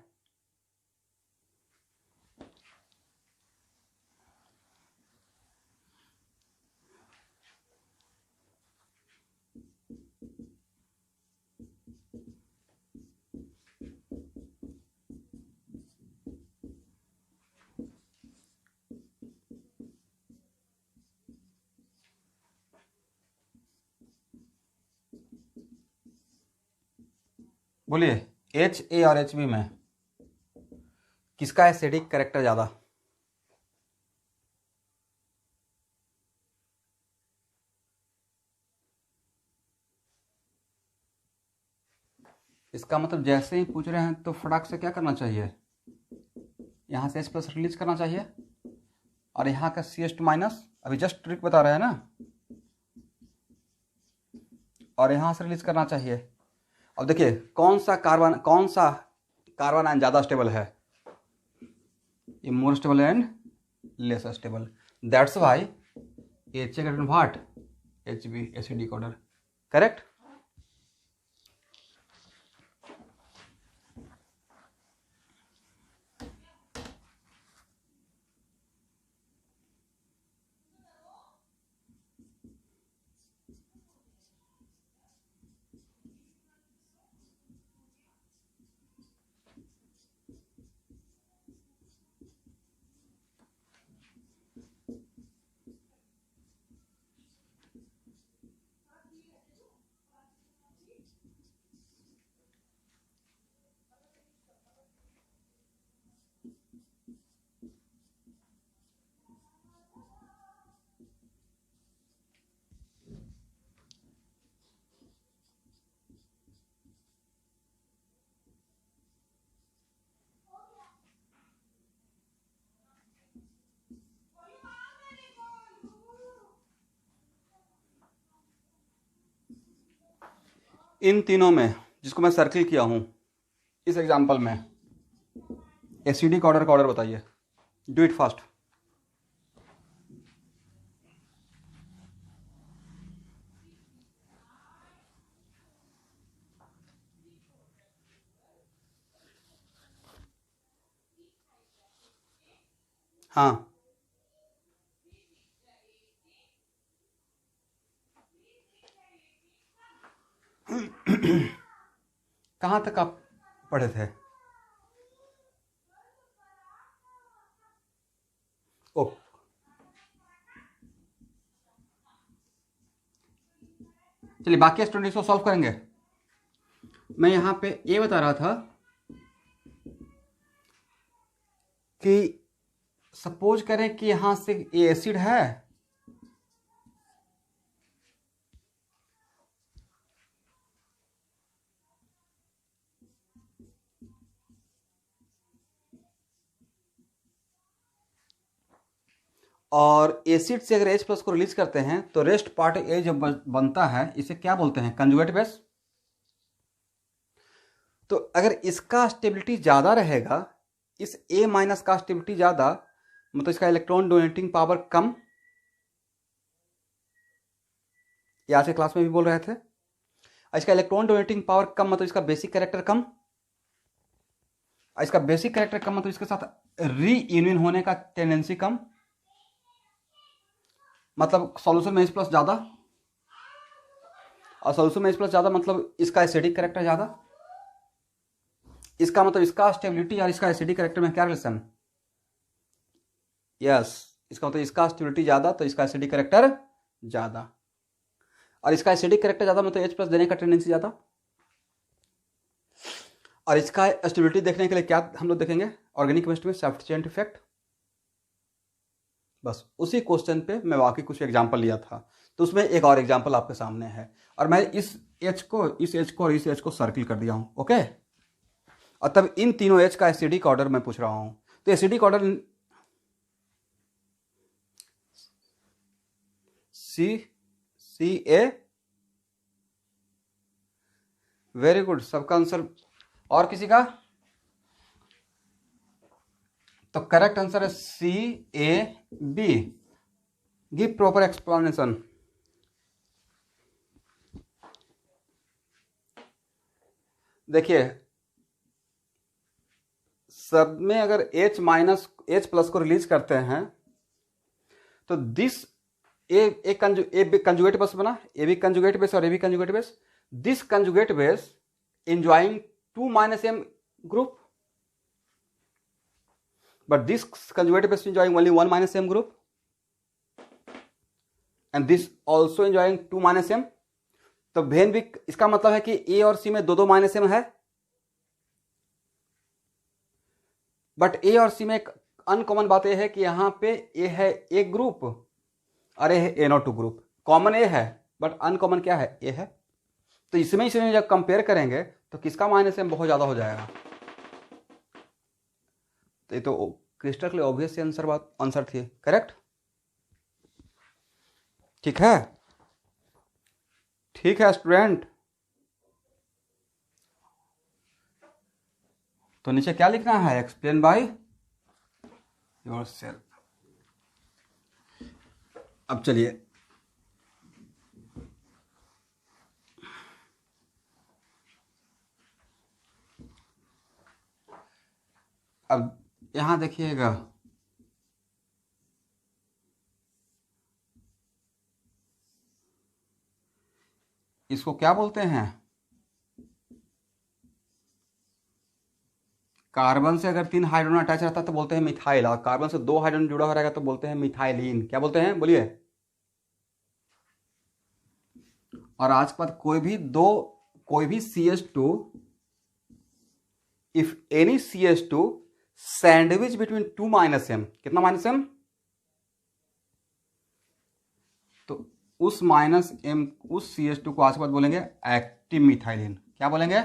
बोलिए Ha और Hb में किसका एसिडिक कैरेक्टर ज्यादा, इसका मतलब जैसे ही पूछ रहे हैं तो फटाक से क्या करना चाहिए, यहां से H+ रिलीज करना चाहिए, और यहाँ का CH2-, अभी जस्ट ट्रिक बता रहे हैं ना, और यहां से रिलीज करना चाहिए। अब देखिए कौन सा कार्बन आयन ज्यादा स्टेबल है, ये more stable and less stable, that's why H what Hb acidic order, correct. इन तीनों में जिसको मैं सर्किल किया हूं, इस एग्जांपल में एसिडिक ऑर्डर का ऑर्डर बताइए, डू इट फास्ट। हाँ कहाँ तक आप पढ़े थे? ओ, चलिए बाकी स्टूडेंट्स को सॉल्व करेंगे। मैं यहाँ पे ये बता रहा था कि सपोज करें कि यहाँ से ये एसिड है और एसिड से अगर H प्लस को रिलीज करते हैं तो रेस्ट पार्ट ए जब बनता है इसे क्या बोलते हैं? Conjugate base. तो अगर इसका स्टेबिलिटी ज़्यादा रहेगा, इस A माइनस का स्टेबिलिटी ज़्यादा, मतलब इसका इलेक्ट्रॉन डोनेटिंग पावर कम, ये आज के क्लास में भी बोल रहे थे। इसका इलेक्ट्रॉन डोनेटिंग पावर कम मतलब इसका बेसिक कैरेक्टर कम, इसका बेसिक कैरेक्टर कम मतलब इसके साथ रीयूनियन होने का टेंडेंसी कम, मतलब सॉल्यूशन में H प्लस ज़्यादा, और सॉल्यूशन में H प्लस ज़्यादा मतलब इसका एसिडिक कैरेक्टर ज़्यादा। इसका मतलब इसका स्टेबिलिटी और इसका एसिडिक कैरेक्टर में क्या रिलेशन? यस, इसका मतलब इसका स्टेबिलिटी ज़्यादा तो इसका एसिडिक कैरेक्टर ज़्यादा, और इसका एसिडिक कैरेक्टर ज़्यादा मतलब H प्लस देने का टेंडेंसी ज़्यादा। और इसका स्टेबिलिटी देखने के लिए क्या हम लोग देखेंगे? ऑर्गेनिक केमिस्ट्री में सब्स्टिट्यूएंट इफेक्ट। बस उसी क्वेश्चन पे मैं बाकी कुछ एग्जांपल लिया था, तो उसमें एक और एग्जांपल आपके सामने है, और मैं इस H को और इस H को सर्किल कर दिया हूँ। ओके, और तब इन तीनों H का एसिडिक ऑर्डर मैं पूछ रहा हूँ। तो acidic order CA, very good, सबका आंसर। और किसी का? तो करेक्ट आंसर है CAB। Give proper explanation. देखिए सब में अगर H माइनस H प्लस को रिलीज करते हैं तो दिस कंजुगेट बेस बना, ए बी कंजुगेट बेस और A B conjugate base. This conjugate base enjoying 2 minus M group, but this conjugated base enjoying only 1 minus M group, and this also enjoying 2 minus M। तो भेन भी, इसका मतलब है कि A और C में दो माइनस M है, बट A और C में एक अनकॉमन बात यह है कि यहाँ पे A है एक ग्रुप और A है NO2 ग्रुप। कॉमन A है बट अनकॉमन क्या है? A है। तो इसमें जब कंपेयर करेंगे तो किसका माइनस M बहुत ज़्यादा हो जाएगा? तो ये तो क्रिस्टल क्लियर ऑब्वियस आंसर थी, करेक्ट। ठीक है, ठीक है स्टूडेंट। तो नीचे क्या लिखना है? Explain by yourself. अब चलिए अब यहां देखिएगा, इसको क्या बोलते हैं? कार्बन से अगर 3 हाइड्रोजन अटैच रहता है तो बोलते हैं मिथाइल, और कार्बन से 2 हाइड्रोजन जुड़ा हो रहेगा तो बोलते हैं मिथाइलिन। क्या बोलते हैं? बोलिए। और आज के बाद कोई भी CH2, if any CH2 sandwich between 2 minus M, कितना माइनस M? तो उस माइनस M, उस CH2 को आज के बाद बोलेंगे एक्टिव मिथाइलिन। क्या बोलेंगे?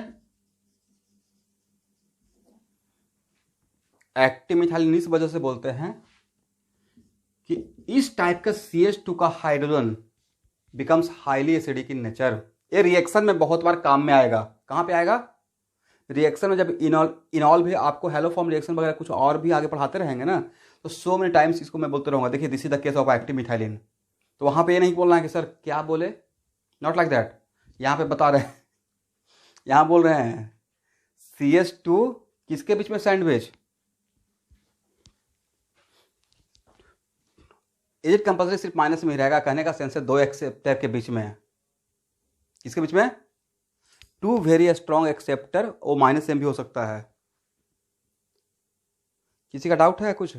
एक्टिव मिथाइलिन इस वजह से बोलते हैं कि इस टाइप का CH2 का hydrogen becomes highly acidic in nature. ये रिएक्शन में बहुत बार काम में आएगा। कहां पे आएगा? रिएक्शन में। जब इनॉल भी आपको हेलो फॉर्म रिएक्शन वगैरह कुछ और भी आगे पढ़ाते रहेंगे ना, तो सो मेनी टाइम्स इसको मैं बोलते रहूंगा, देखिए this is the case of active methylene. तो वहां पे ये नहीं बोलना है कि सर क्या बोले, नॉट लाइक दैट। यहां पे बता रहे हैं, यहां बोल रहे हैं CH2 किसके बीच में सैंडविच? इज इट कंपल्सरी सिर्फ माइनस में ही रहेगा? कहने का सेंस है दो एक्सेप्टर के बीच में है। किसके बीच में? टू वेरी स्ट्रॉन्ग एक्सेप्टर, वो माइनस एम भी हो सकता है। किसी का डाउट है कुछ?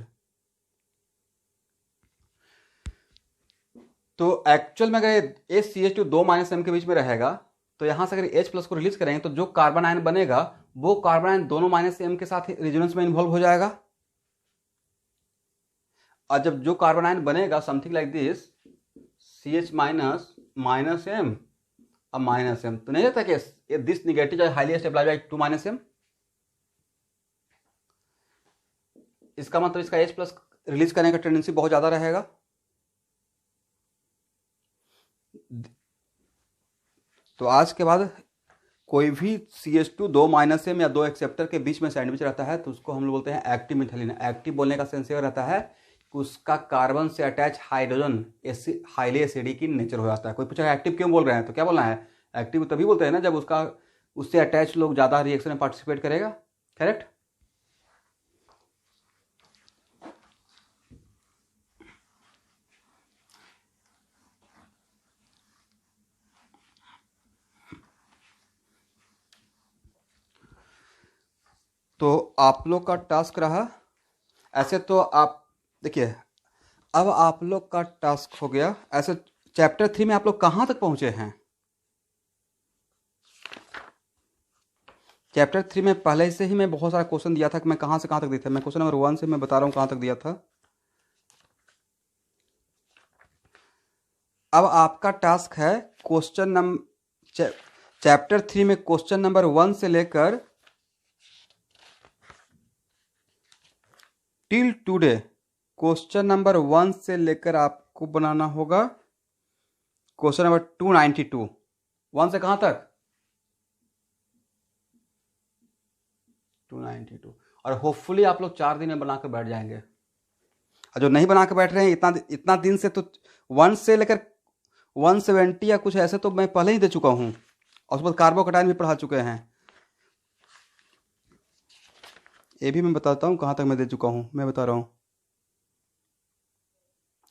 तो एक्चुअल में अगर HCH2 दो माइनस एम के बीच में रहेगा तो यहां से अगर H प्लस को रिलीज करेंगे तो जो कार्बन आयन बनेगा वो कार्बन आयन दोनों माइनस एम के साथ रेजोनेंस में इन्वॉल्व हो जाएगा। और जब जो कार्बन आयन बनेगा something like this, CH minus minus M अब माइनस एम, तो नहीं रहता कि this negative highly stabilized by 2 minus M. इसका मतलब इसका H प्लस रिलीज करने का टेंडेंसी बहुत ज्यादा रहेगा। तो आज के बाद कोई भी CH2 दो माइनस एम या दो एक्सेप्टर के बीच में सैंडविच रहता है तो उसको हम लोग बोलते हैं एक्टिव मिथाइलिन। एक्टिव बोलने का सेंस ये रहता है कि उसका कार्बन से attach hydrogen highly acidic in nature हो जाता है। कोई पूछा एक्टिव क्यों बोल रहे हैं तो क्या बोलना है? एक्टिव तभी बोलते हैं ना जब उसका उससे अटैच लोग ज़्यादा रिएक्शन में पार्टिसिपेट करेगा। करेक्ट। तो आप लोग का टास्क रहा ऐसे, तो आप देखिए अब आप लोग का टास्क हो गया ऐसे। चैप्टर 3 में आप लोग कहाँ तक पहुँचे हैं? चैप्टर 3 में पहले से ही मैं बहुत सारा क्वेश्चन दिया था कि मैं कहाँ से कहाँ तक दिया था। मैं क्वेश्चन नंबर 1 से मैं बता रहा हूँ कहाँ तक दिया था। अब आपका टास्क है क्वेश्चन नंबर चैप्टर 3 में क्वेश्चन नंबर 1 से लेकर टिल टुडे क्वेश्चन नंबर 1 से लेकर आपको बनाना होगा क्वेश्चन नंबर 292। 1 से कहाँ तक? 292। और होपफुली आप लोग 4 दिन में बनाकर बैठ जाएंगे। और जो नहीं बना के बैठ रहे हैं इतना इतना दिन से, तो 1 से लेकर 170 या कुछ ऐसे तो मैं पहले ही दे चुका हूँ। और उसके बाद कार्बोकटाइन भी पढ़ा चुके हैं। ये भी मैं बताता हूँ कहाँ तक मैं दे चुका हूँ। मैं बता रहा हूँ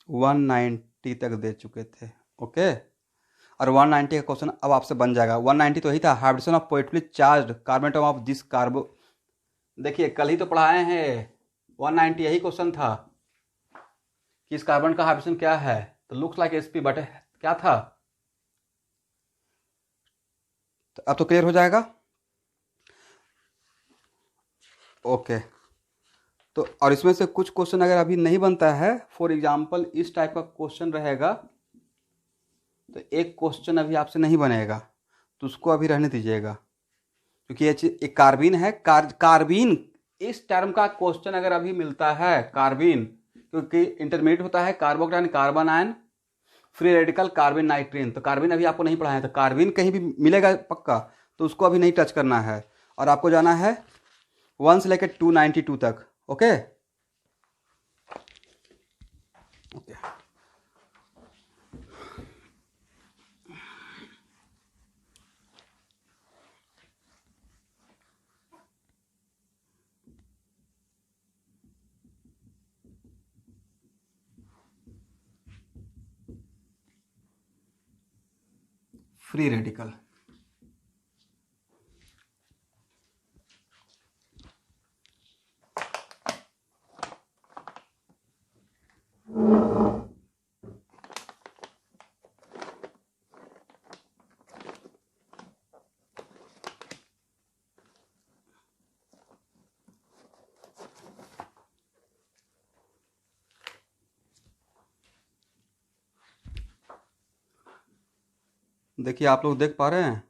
190 तक दे चुके थे। ओके। और 190 का क्वेश्चन अब आपसे बन जाएगा। 190 तो यही था, hydrogen of positively charged carbon atom of this carbo. देखिए कल ही तो पढ़ाए हैं 190 यही क्वेश्चन था कि इस कार्बन का हाइड्रोजन क्या है, तो लुक्स लाइक sp बट क्या था। तो अब तो क्लियर हो जाएगा। ओके। तो और इसमें से कुछ क्वेश्चन अगर अभी नहीं बनता है, फॉर एग्जाम्पल इस टाइप का क्वेश्चन रहेगा तो एक क्वेश्चन अभी आपसे नहीं बनेगा तो उसको अभी रहने दीजिएगा, क्योंकि ये एक कार्बिन है। कार्बिन इस टर्म का क्वेश्चन अगर अभी मिलता है, कार्बिन क्योंकि इंटरमीडिएट होता है carbocation carbanion free radical carbene nitrene, तो कार्बिन अभी आपको नहीं पढ़ाया, तो कार्बिन कहीं भी मिलेगा पक्का, तो उसको अभी नहीं टच करना है। और आपको जाना है 1 से लेकर 292 तक। Okay okay. फ्री रेडिकल देखिए आप लोग देख पा रहे हैं?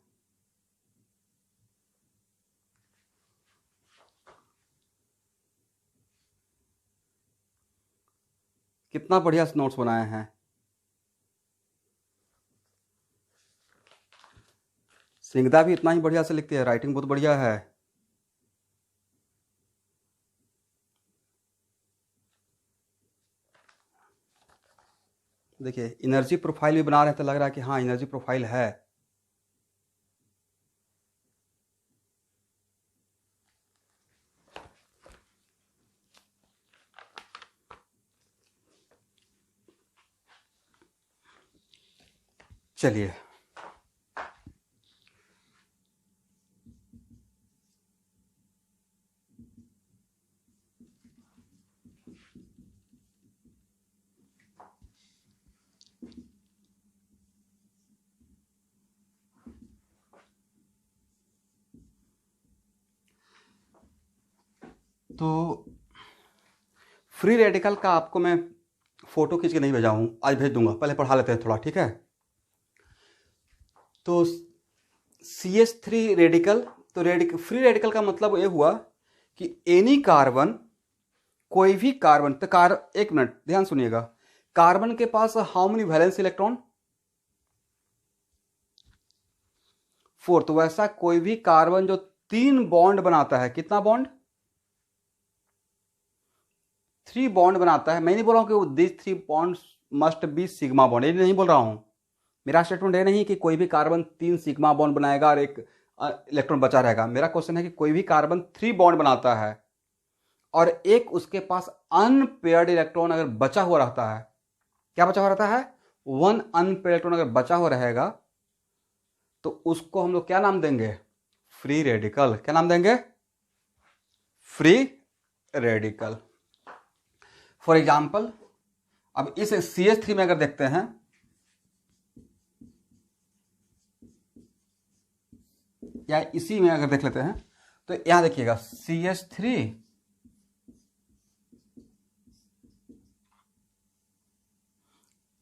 कितना बढ़िया से नोट्स बनाए हैं। सिंगदा भी इतना ही बढ़िया से लिखती है, राइटिंग बहुत बढ़िया है। देखिए एनर्जी प्रोफाइल भी बना रहे हैं तो लग रहा है कि हाँ एनर्जी प्रोफाइल है। चलिए तो फ्री रेडिकल का आपको मैं फोटो खींच के नहीं भेजा हूँ, आज भेज दूंगा, पहले पढ़ा लेते हैं थोड़ा, ठीक है। तो CH3 रेडिकल, तो फ्री रेडिकल का मतलब ये हुआ कि एनी कार्बन, कोई भी कार्बन, तो एक मिनट ध्यान सुनिएगा, कार्बन के पास हाउ मेनी वैलेंस इलेक्ट्रॉन, 4। तो वैसा कोई भी कार्बन जो 3 बॉन्ड बनाता है, कितना बॉन्ड, 3 बॉन्ड बनाता है। मैं नहीं बोल रहा हूं कि this 3 bond must be sigma bond, ये नहीं बोल रहा हूं। मेरा स्टेटमेंट ये नहीं कि कोई भी कार्बन 3 सिग्मा बॉन्ड बनाएगा और एक इलेक्ट्रॉन बचा रहेगा। मेरा क्वेश्चन है कि कोई भी कार्बन 3 बॉन्ड बनाता है और एक उसके पास अनपेयर्ड इलेक्ट्रॉन अगर बचा हुआ रहता है, क्या बचा हुआ रहता है, 1 अनपेयर्ड इलेक्ट्रॉन अगर बचा हुआ रहेगा, तो उसको हम लोग क्या नाम देंगे, फ्री रेडिकल। क्या नाम देंगे, फ्री रेडिकल। फॉर एग्जाम्पल, अब इस CH3 में अगर देखते हैं, या इसी में अगर देख लेते हैं, तो यहां देखिएगा CH3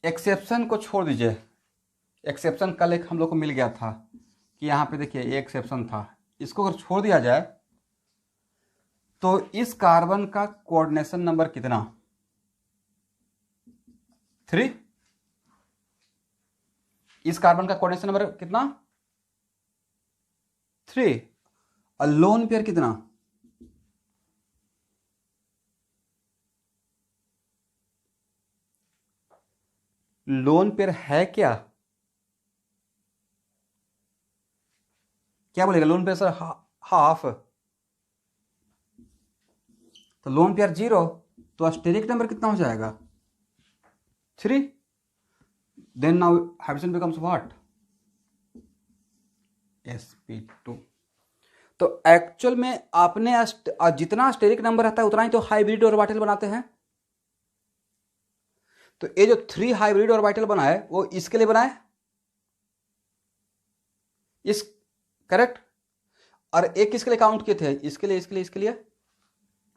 एक्सेप्शन को छोड़ दीजिए, एक्सेप्शन कल एक हम लोग को मिल गया था कि यहां पे देखिए ये एक्सेप्शन था, इसको अगर छोड़ दिया जाए तो इस कार्बन का कोऑर्डिनेशन नंबर कितना, 3। इस कार्बन का कोऑर्डिनेशन नंबर कितना, 3। और लोन पेयर कितना, लोन पेयर है क्या, क्या बोलेगा लोन पेयर सर, हाफ। तो लोन पेयर 0, तो स्टेरिक नंबर कितना हो जाएगा, 3। Then now hydrogen becomes what, sp2। तो एक्चुअल में आपने जितना स्टेरिक नंबर रहता है उतना ही तो हाइब्रिड ऑर्बिटल बनाते हैं। तो ये जो 3 हाइब्रिड ऑर्बिटल बनाए वो इसके लिए बनाए, इस करेक्ट, और एक किसके लिए काउंट किए थे, इसके लिए, इसके लिए, इसके लिए,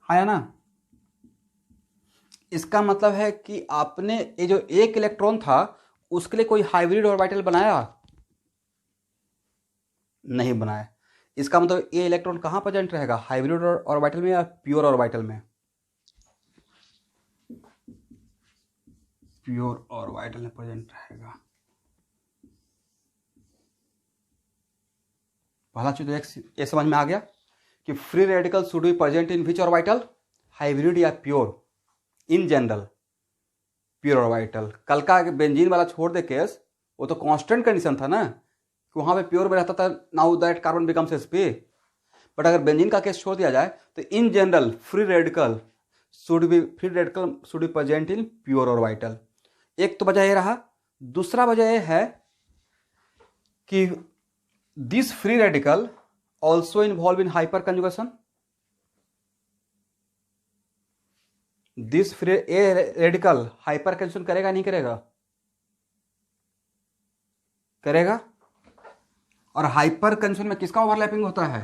है ना। इसका मतलब है कि आपने ये जो एक इलेक्ट्रॉन था उसके लिए कोई हाइब्रिड ऑर्बिटल बनाया, नहीं बनाया। इसका मतलब ये इलेक्ट्रॉन कहां प्रेजेंट रहेगा, हाइब्रिड ऑर्बिटल में या प्योर ऑर्बिटल में, प्योर ऑर्बिटल में प्रेजेंट रहेगा। पहला चीज तो ये समझ में आ गया कि free radical should be present in which orbital, hybrid या pure, in general pure orbital. कल का बेंजीन वाला छोड़ दे केस, वो तो कांस्टेंट कंडीशन था ना, कि वहां पे प्योर में रहता था, now that carbon becomes sp। But अगर बेंजीन का केस छोड़ दिया जाए तो in general free radical should be present in pure orbital. एक तो वजह ये रहा। दूसरा वजह यह है कि this free radical also involve in hyper conjugation. This free radical hyper conjugation करेगा नहीं करेगा, करेगा। और हाइपर कंजुगेशन में किसका ओवरलैपिंग होता है,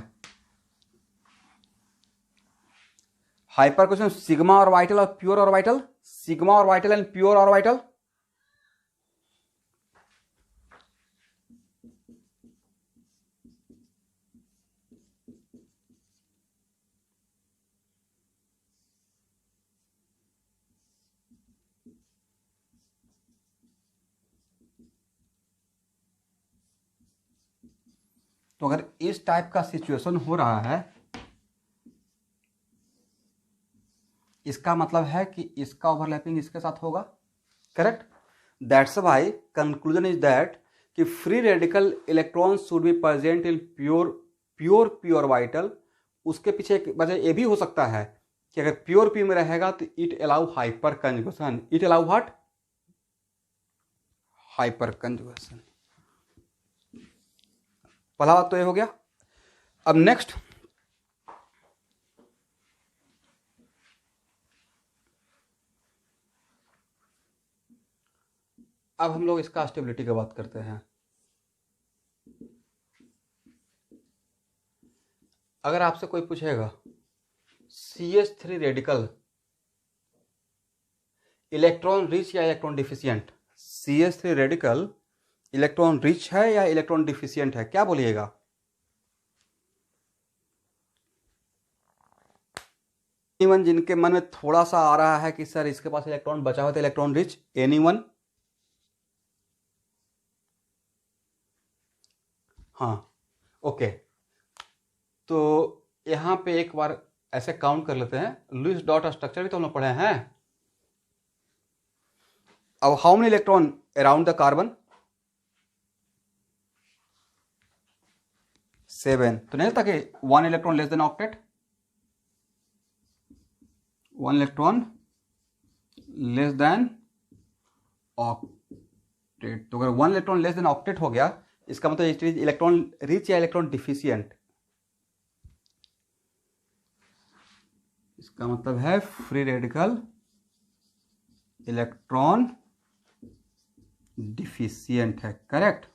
हाइपर कंजुगेशन सिग्मा ऑर्बिटल और pure orbital, sigma orbital and pure orbital. तो अगर इस टाइप का सिचुएशन हो रहा है, इसका मतलब है कि इसका ओवरलैपिंग इसके साथ होगा, correct. That's why conclusion is that कि free radical electron should be present in pure orbital. उसके पीछे एक वजह ये भी हो सकता है कि अगर प्योर पी में रहेगा तो it allow hyper conjugation, it allow what, hyper conjugation. पहला बात तो ये हो गया। अब नेक्स्ट, अब हम लोग इसका स्टेबिलिटी की बात करते हैं। अगर आपसे कोई पूछेगा CH3 रेडिकल इलेक्ट्रॉन रिच या electron deficient, CH3 radical electron rich है या इलेक्ट्रॉन डिफिशियंट है, क्या बोलिएगा? एनीवन जिनके मन में थोड़ा सा आ रहा है कि सर इसके पास इलेक्ट्रॉन बचा हुआ था, इलेक्ट्रॉन रिच, एनीवन? हाँ, ओके। तो यहां पे एक बार ऐसे काउंट कर लेते हैं। लुईस डॉट स्ट्रक्चर भी तो हम लोग पढ़े हैं। अब how many electron around the carbon? 7। तो नहीं लगता कि 1 electron less than octet, 1 electron less than octet. तो अगर 1 इलेक्ट्रॉन लेस देन ऑक्टेट हो गया, इसका मतलब इलेक्ट्रॉन रिच या इलेक्ट्रॉन डिफिशियंट? इसका मतलब है फ्री रेडिकल इलेक्ट्रॉन डिफिशियंट है, करेक्ट।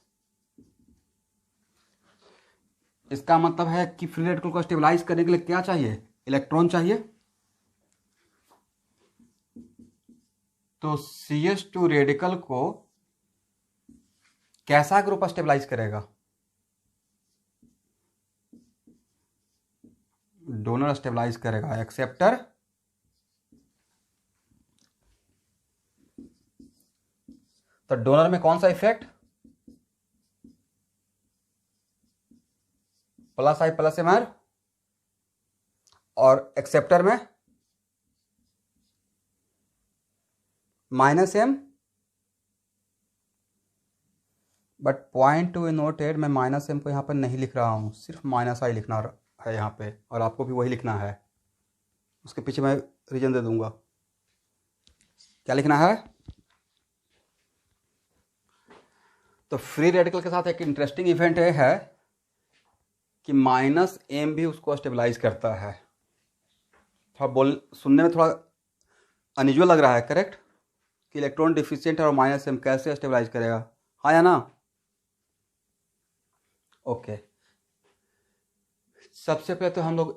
इसका मतलब है कि फ्री रेडिकल को स्टेबलाइज करने के लिए क्या चाहिए? इलेक्ट्रॉन चाहिए। तो CH2 रेडिकल को कैसा ग्रुप स्टेबलाइज करेगा? डोनर स्टेबलाइज करेगा, एक्सेप्टर तो डोनर में कौन सा effect? Plus I plus MR, और एक्सेप्टर में -M। But point two noted, मैं -M को यहाँ पर नहीं लिख रहा हूँ, सिर्फ -I लिखना है यहाँ पे, और आपको भी वही लिखना है। उसके पीछे मैं रीजन दे दूंगा। क्या लिखना है? तो फ्री रेडिकल के साथ एक इंटरेस्टिंग इवेंट ये है कि -M भी उसको स्टेबलाइज करता है। थोड़ा सुनने में थोड़ा अनयूजुअल लग रहा है, करेक्ट, कि इलेक्ट्रॉन डिफिशियंट है और -M कैसे स्टेबलाइज करेगा, हाँ या ना? ओके। सबसे पहले तो हम लोग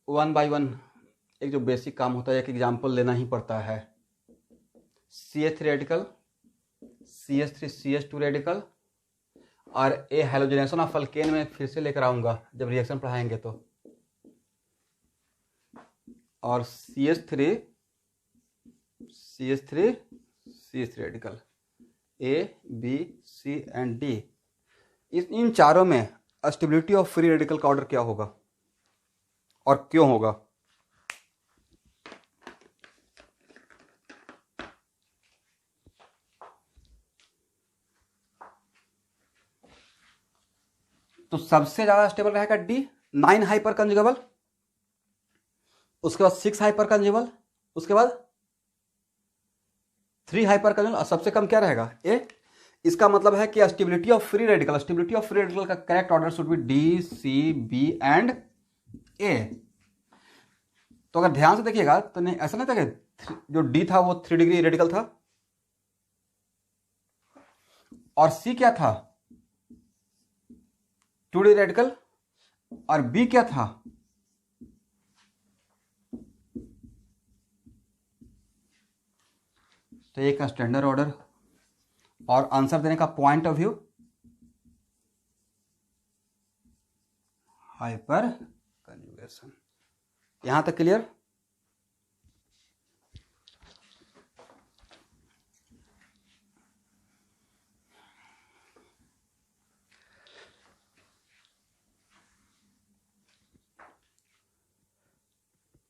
1 बाय 1 एक जो बेसिक काम होता है, एक एग्जाम्पल लेना ही पड़ता है। CH3 radical, CH3 CH2 radical, और ए हेलोजनेशन ऑफ अल्केन में फिर से लेकर आऊंगा जब रिएक्शन पढ़ाएंगे तो। और CH3 radical A, B, C and D, इन चारों में स्टेबिलिटी ऑफ फ्री रेडिकल का ऑर्डर क्या होगा और क्यों होगा? तो सबसे ज्यादा स्टेबल रहेगा D, 9 हाइपर कंजुगेबल, उसके बाद 6 हाइपर कंजुगेबल, उसके बाद 3 हाइपर कंजुगेबल, और सबसे कम क्या रहेगा? A। इसका मतलब है कि स्टेबिलिटी ऑफ फ्री रेडिकल का correct order should be D, C, B and A। तो अगर ध्यान से देखिएगा तो नहीं, ऐसा नहीं था कि जो D था वो 3 डिग्री रेडिकल था, और C क्या था? 2 डिग्री रेडिकल, और B क्या था? तो एक स्टैंडर्ड ऑर्डर, और आंसर देने का point of view hyper conjugation. यहां तक क्लियर?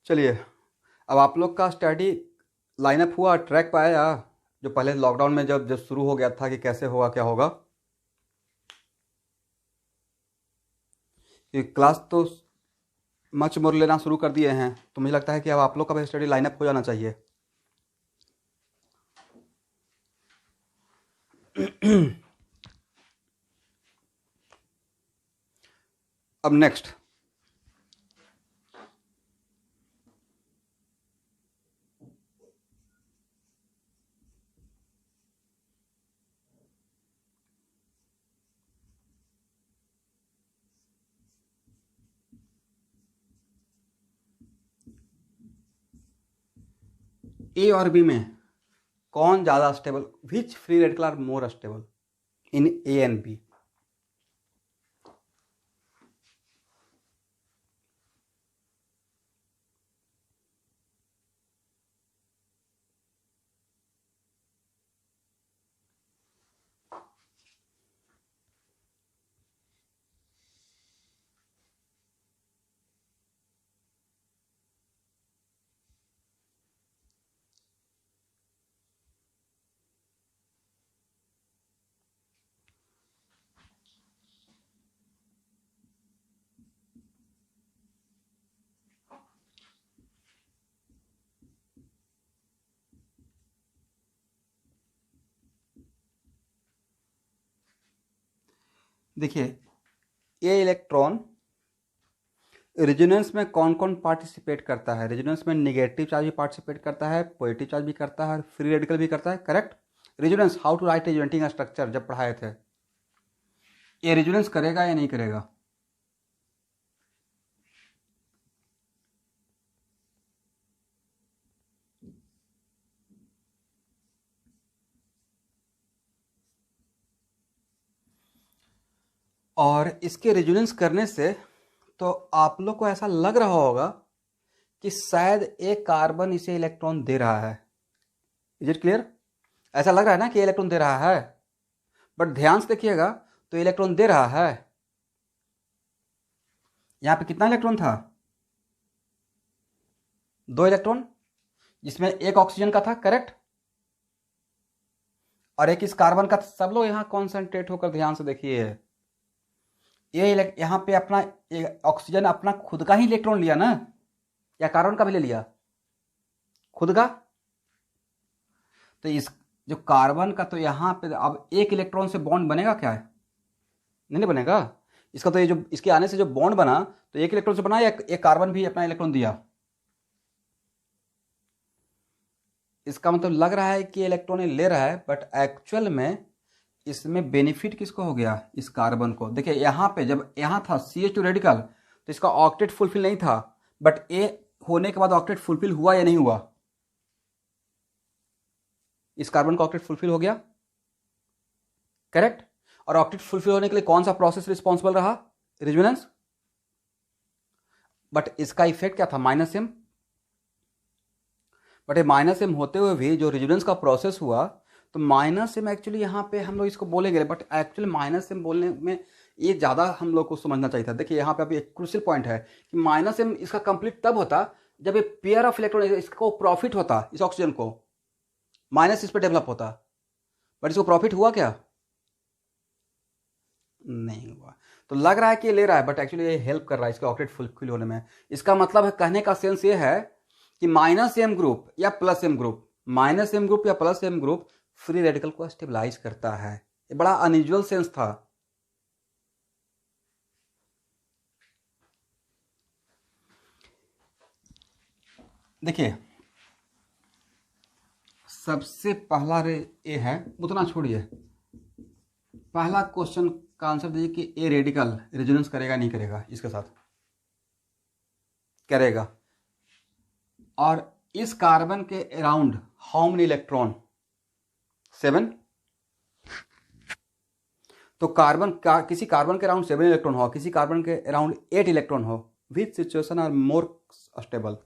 चलिए, अब आप लोग का स्टडी लाइनअप हुआ, ट्रैक पे आया, जो पहले लॉकडाउन में जब शुरू हो गया था कि कैसे होगा क्या होगा। ये क्लास तो मच मोर लेना शुरू कर दिए हैं, तो मुझे लगता है कि अब आप लोग का भी स्टडी लाइनअप हो जाना चाहिए। अब नेक्स्ट, ए और बी में कौन ज्यादा stable, which free radical are more stable in A and B? देखिए, ये इलेक्ट्रॉन रेजोनेंस में कौन कौन पार्टिसिपेट करता है? रेजोनेंस में नेगेटिव चार्ज भी पार्टिसिपेट करता है, पॉजिटिव चार्ज भी करता है, फ्री रेडिकल भी करता है, correct? Resonance, how to write resonating structure जब पढ़ाए थे, ये रेजोनेंस करेगा या नहीं करेगा? और इसके रेजोनेंस करने से तो आप लोग को ऐसा लग रहा होगा कि शायद एक कार्बन इसे इलेक्ट्रॉन दे रहा है। Is it clear? ऐसा लग रहा है ना कि इलेक्ट्रॉन दे रहा है, बट ध्यान से देखिएगा तो इलेक्ट्रॉन दे रहा है। यहां पे कितना इलेक्ट्रॉन था? 2 इलेक्ट्रॉन, जिसमें एक ऑक्सीजन का था, करेक्ट, और एक इस कार्बन का। सब लोग यहां कॉन्सेंट्रेट होकर ध्यान से देखिए, ये यहां पे अपना ऑक्सीजन अपना खुद का ही इलेक्ट्रॉन लिया ना, या कार्बन का भी ले लिया? खुद का। तो इस जो कार्बन का, तो यहां पे अब एक इलेक्ट्रॉन से बॉन्ड बनेगा क्या? नहीं बनेगा। इसका तो ये जो इसके आने से जो बॉन्ड बना, तो एक इलेक्ट्रॉन से बना या एक कार्बन भी अपना इलेक्ट्रॉन दिया? इसका मतलब लग रहा है कि इलेक्ट्रॉन ले रहा है, बट एक्चुअल में इसमें बेनिफिट किसको हो गया? इस कार्बन को। देखिए यहां पे जब यहां था CH2 रेडिकल, तो इसका ऑक्टेट फुलफिल नहीं था, बट ए होने के बाद ऑक्टेट फुलफिल हुआ या नहीं हुआ? इस कार्बन का ऑक्टेट फुलफिल हो गया, करेक्ट। और ऑक्टेट फुलफिल होने के लिए कौन सा प्रोसेस रिस्पॉन्सिबल रहा? रेजोनेंस। बट इसका इफेक्ट क्या था? -m। बट ये -m होते हुए भी जो रेजोनेंस का प्रोसेस हुआ, तो -m एक्चुअली यहाँ पे हम लोग इसको बोलेंगे, बट एक्चुअली -m बोलने में ये ज़्यादा हम लोग को समझना चाहिए था। देखिए यहाँ पे अभी एक क्रूशियल पॉइंट है कि -m इसका कंप्लीट तब होता जब ये पेयर ऑफ इलेक्ट्रॉन इसको प्रॉफिट होता, इस ऑक्सीजन को माइनस इस पर डेवलप होता, बट इसको प्रॉफिट हुआ क्या? नहीं हुआ। तो लग रहा है कि ये ले रहा है, बट एक्चुअली ये हेल्प कर रहा है इसके ऑक्टेट फुलफिल होने में। इसका मतलब है, कहने का सेंस ये है कि -m ग्रुप या +m ग्रुप, -m ग्रुप या +m ग्रुप फ्री रेडिकल को स्टेबलाइज करता है। ये बड़ा अनयूजुअल सेंस था। देखिए सबसे पहला ये है, उतना छोड़िए, पहला क्वेश्चन का आंसर दीजिए कि ए रेडिकल रेजोनेंस करेगा नहीं करेगा? इसके साथ करेगा। और इस कार्बन के अराउंड हाउ मेनी इलेक्ट्रॉन? 7। तो कार्बन का, किसी कार्बन के अराउंड 7 इलेक्ट्रॉन हो, किसी कार्बन के अराउंड 8 इलेक्ट्रॉन हो, which situation are more stable?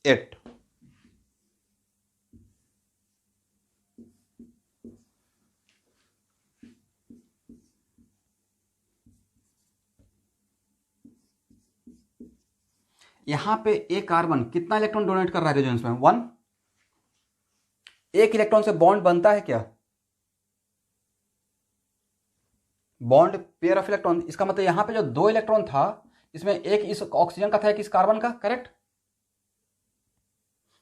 8। यहां पे एक कार्बन कितना इलेक्ट्रॉन डोनेट कर रहा है रेजोनेंस में? 1। एक इलेक्ट्रॉन से बॉन्ड बनता है क्या? Bond pair of electron. इसका मतलब यहां पे जो 2 इलेक्ट्रॉन था, इसमें एक इस ऑक्सीजन का था, एक इस कार्बन का, करेक्ट।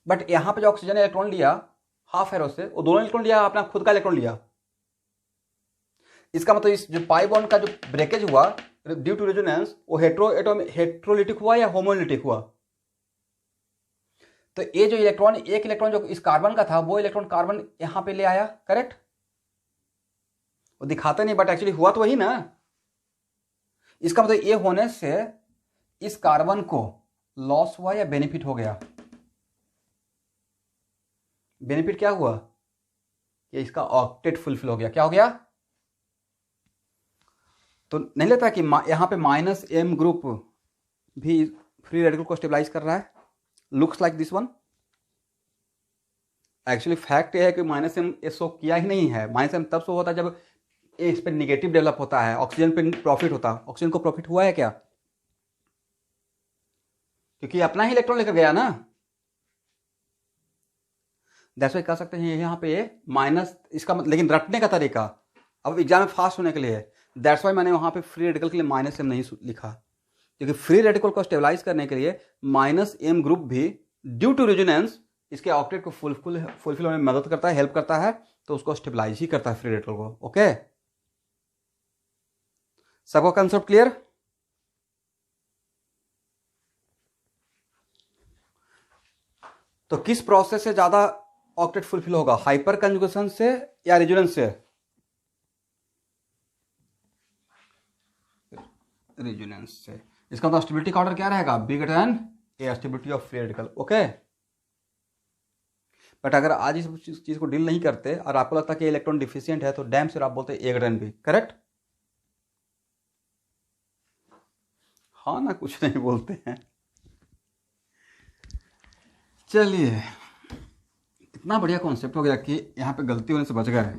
बट यहां पे जो ऑक्सीजन इलेक्ट्रॉन लिया हाफ एरो से, वो दोनों इलेक्ट्रॉन लिया, अपना खुद का इलेक्ट्रॉन लिया। इसका मतलब इस जो पाई बॉन्ड का जो ब्रेकेज हुआ, ड्यू टू रेजोनेंस वो हेट्रोलिटिक हुआ या होमोलिटिक हुआ? तो ये जो इलेक्ट्रॉन, एक इलेक्ट्रॉन जो इस कार्बन का था वो इलेक्ट्रॉन कार्बन यहां पे ले आया, करेक्ट? वो दिखाता नहीं बट एक्चुअली हुआ तो वही ना। इसका मतलब ये होने से इस कार्बन को लॉस हुआ या बेनिफिट हो गया? बेनिफिट क्या हुआ कि इसका ऑक्टेट फुलफिल हो गया। क्या हो गया? तो नहीं लगता कि यहां पे -m ग्रुप भी फ्री रेडिकल को स्टेबलाइज कर रहा है? Looks like this one. Actually fact ये है कि -m ये शो किया ही नहीं है। -m तब शो होता है जब इस पे निगेटिव डेवलप होता है, ऑक्सीजन पे प्रॉफिट होता है। ऑक्सीजन को प्रॉफिट हुआ है क्या? क्योंकि अपना ही इलेक्ट्रॉन लेकर गया ना। दैट्स व्हाई कह सकते हैं यहाँ पे माइनस इसका लेकिन रटने का तरीका अब एग्जाम में फास्ट होने के लिए है। दैट्स व्हाई मैंने वहाँ पे फ्री रेडिकल के लिए -m नहीं लिखा, क्योंकि फ्री रेडिकल को स्टेबलाइज करने के लिए -m ग्रुप भी ड्यू टू रेजोनेंस इसके ऑक्टेट को फुलफिल होने में मदद करता है, हेल्प करता है, तो उसको स्टेबलाइज ही करता है फ्री रेडिकल को। ओके, सबको कंसेप्ट क्लियर? तो किस प्रोसेस से ज्यादा ऑक्टेट फुलफिल होगा, हाइपर कंजुगेशन से या रेजोनेंस से? रेजोनेंस से। इसका मतलब स्टेबिलिटी का ऑर्डर क्या रहेगा? B greater then A, stability of free radical. Okay, but अगर आज इस चीज को डील नहीं करते और आपको लगता है कि इलेक्ट्रॉन डिफिशियंट है तो डैम से आप बोलते हैं ए ग्रेटर देन बी, करेक्ट? हाँ ना, कुछ नहीं बोलते हैं। चलिए, इतना बढ़िया कॉन्सेप्ट हो गया कि यहाँ पे गलती होने से बच गए।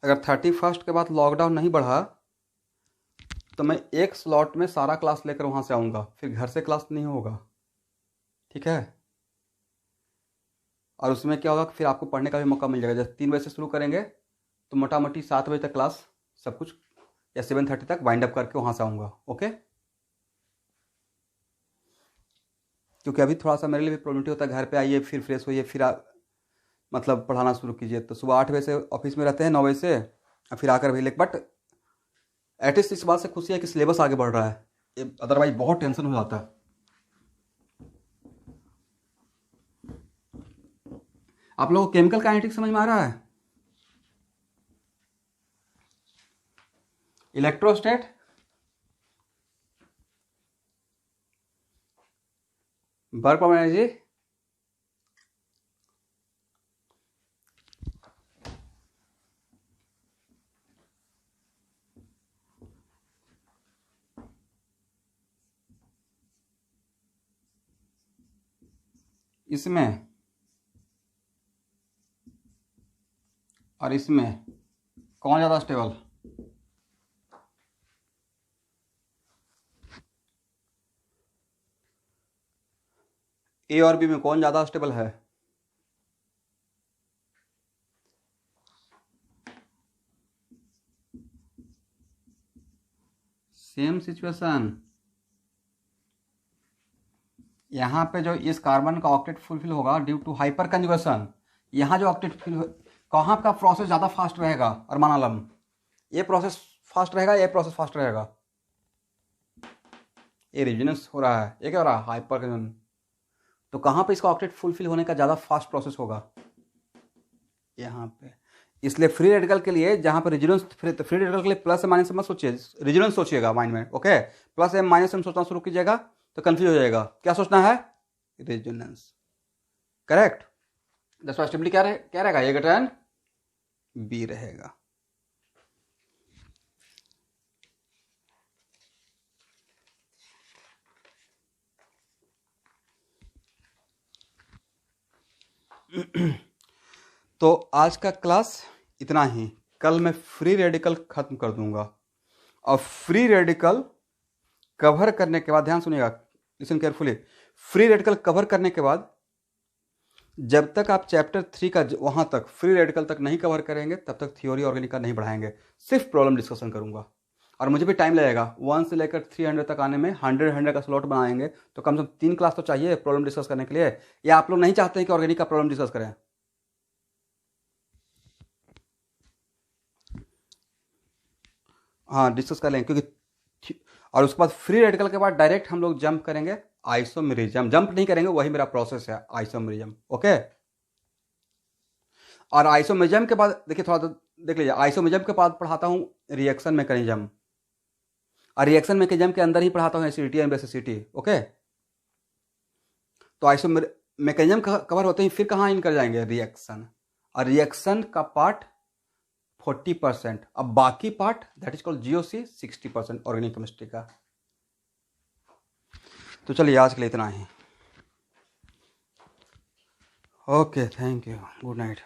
अगर 31 के बाद लॉकडाउन नहीं बढ़ा तो मैं एक स्लॉट में सारा क्लास लेकर वहाँ से आऊँगा, फिर घर से क्लास नहीं होगा, ठीक है? और उसमें क्या होगा, फिर आपको पढ़ने का भी मौका मिल जाएगा। जैसे 3 बजे से शुरू करेंगे तो मोटा मोटी 7 बजे तक क्लास सब कुछ, या 7:30 तक वाइंड अप करके वहाँ से आऊँगा। ओके, क्योंकि अभी थोड़ा सा मेरे लिए भी प्रॉब्लम होता है, घर पे आइए फिर फ्रेश होइए फिर मतलब पढ़ाना शुरू कीजिए। तो सुबह 8 बजे से ऑफिस में रहते हैं, 9 बजे से, और फिर आकर भी बट एटलीस्ट इस बात से खुशी है कि सिलेबस आगे बढ़ रहा है, अदरवाइज बहुत टेंशन हो जाता है। आप लोगों को केमिकल काइनेटिक्स समझ में आ रहा है? इलेक्ट्रोस्टेट, वर्क ऑफ एनर्जी, इसमें और इसमें कौन ज़्यादा स्टेबल? ए और बी में कौन ज़्यादा स्टेबल है? Same situation. यहाँ पे जो इस कार्बन का ऑक्टेट फुलफिल होगा ड्यू टू हाइपर कंजुगेशन, यहाँ जो ऑक्टेट फुलफिल, कहाँ का प्रोसेस ज़्यादा फास्ट रहेगा? और मानालम ये प्रोसेस फास्ट रहेगा, ये प्रोसेस फास्ट रहेगा? ये रेजोनेंस हो रहा है, ये क्या हो रहा है? Hyper conjugation. तो कहाँ पे इसका ऑक्टेट फुलफिल होने का ज़्यादा फास्ट प्रोसेस होगा? यहाँ पे। इसलिए फ्री रेडिकल के लिए जहाँ पर रेजोनेंस, फ्री रेडिकल के लिए प्लस माइनस मत सोचिए, रेजोनेंस सोचिएगा माइंड में। Okay, plus M minus M सोचना शुरू कीजिएगा तो कंफ्यूज हो जाएगा। क्या सोचना है? Resonance, correct? That's why stability क्या रहेगा? ए ग्रेटर देन बी रहेगा। तो आज का क्लास इतना ही। कल मैं फ्री रेडिकल खत्म कर दूंगा, और फ्री रेडिकल कवर करने के बाद, ध्यान सुनिएगा, listen carefully, free radical cover करने के बाद जब तक आप चैप्टर 3 का वहां तक फ्री रेडिकल तक नहीं कवर करेंगे तब तक थ्योरी ऑर्गेनिक का नहीं बढ़ाएंगे, सिर्फ प्रॉब्लम डिस्कशन करूंगा। और मुझे भी टाइम लगेगा, 1 से लेकर 300 तक आने में 100 का स्लॉट बनाएंगे, तो कम से कम 3 क्लास तो चाहिए प्रॉब्लम डिस्कस करने के लिए। या आप लोग नहीं चाहते हैं कि ऑर्गेनिक का प्रॉब्लम डिस्कस करें? हाँ डिस्कस कर लेंगे, क्योंकि और उसके बाद फ्री रेडिकल के बाद डायरेक्ट हम लोग जंप करेंगे आइसोमेरिज्म। जंप नहीं करेंगे, वही मेरा प्रोसेस है आइसोमेरिज्म। ओके, और आइसोमेरिज्म के बाद देखिए थोड़ा देख लीजिए, आइसोमेरिज्म के बाद पढ़ाता हूँ रिएक्शन मैकेनिज्म, और रिएक्शन मैकेनिज्म के अंदर ही पढ़ाता हूँ एसिडिटी एंड बेसिसिटी। ओके, तो आइसोमेर मैकेनिज्म कवर होते ही फिर कहाँ इन कर जाएंगे रिएक्शन, और रिएक्शन का पार्ट 40%, अब बाकी part that is called GOC 60% organic chemistry का। तो चलिए आज के लिए इतना ही। Okay, thank you, good night.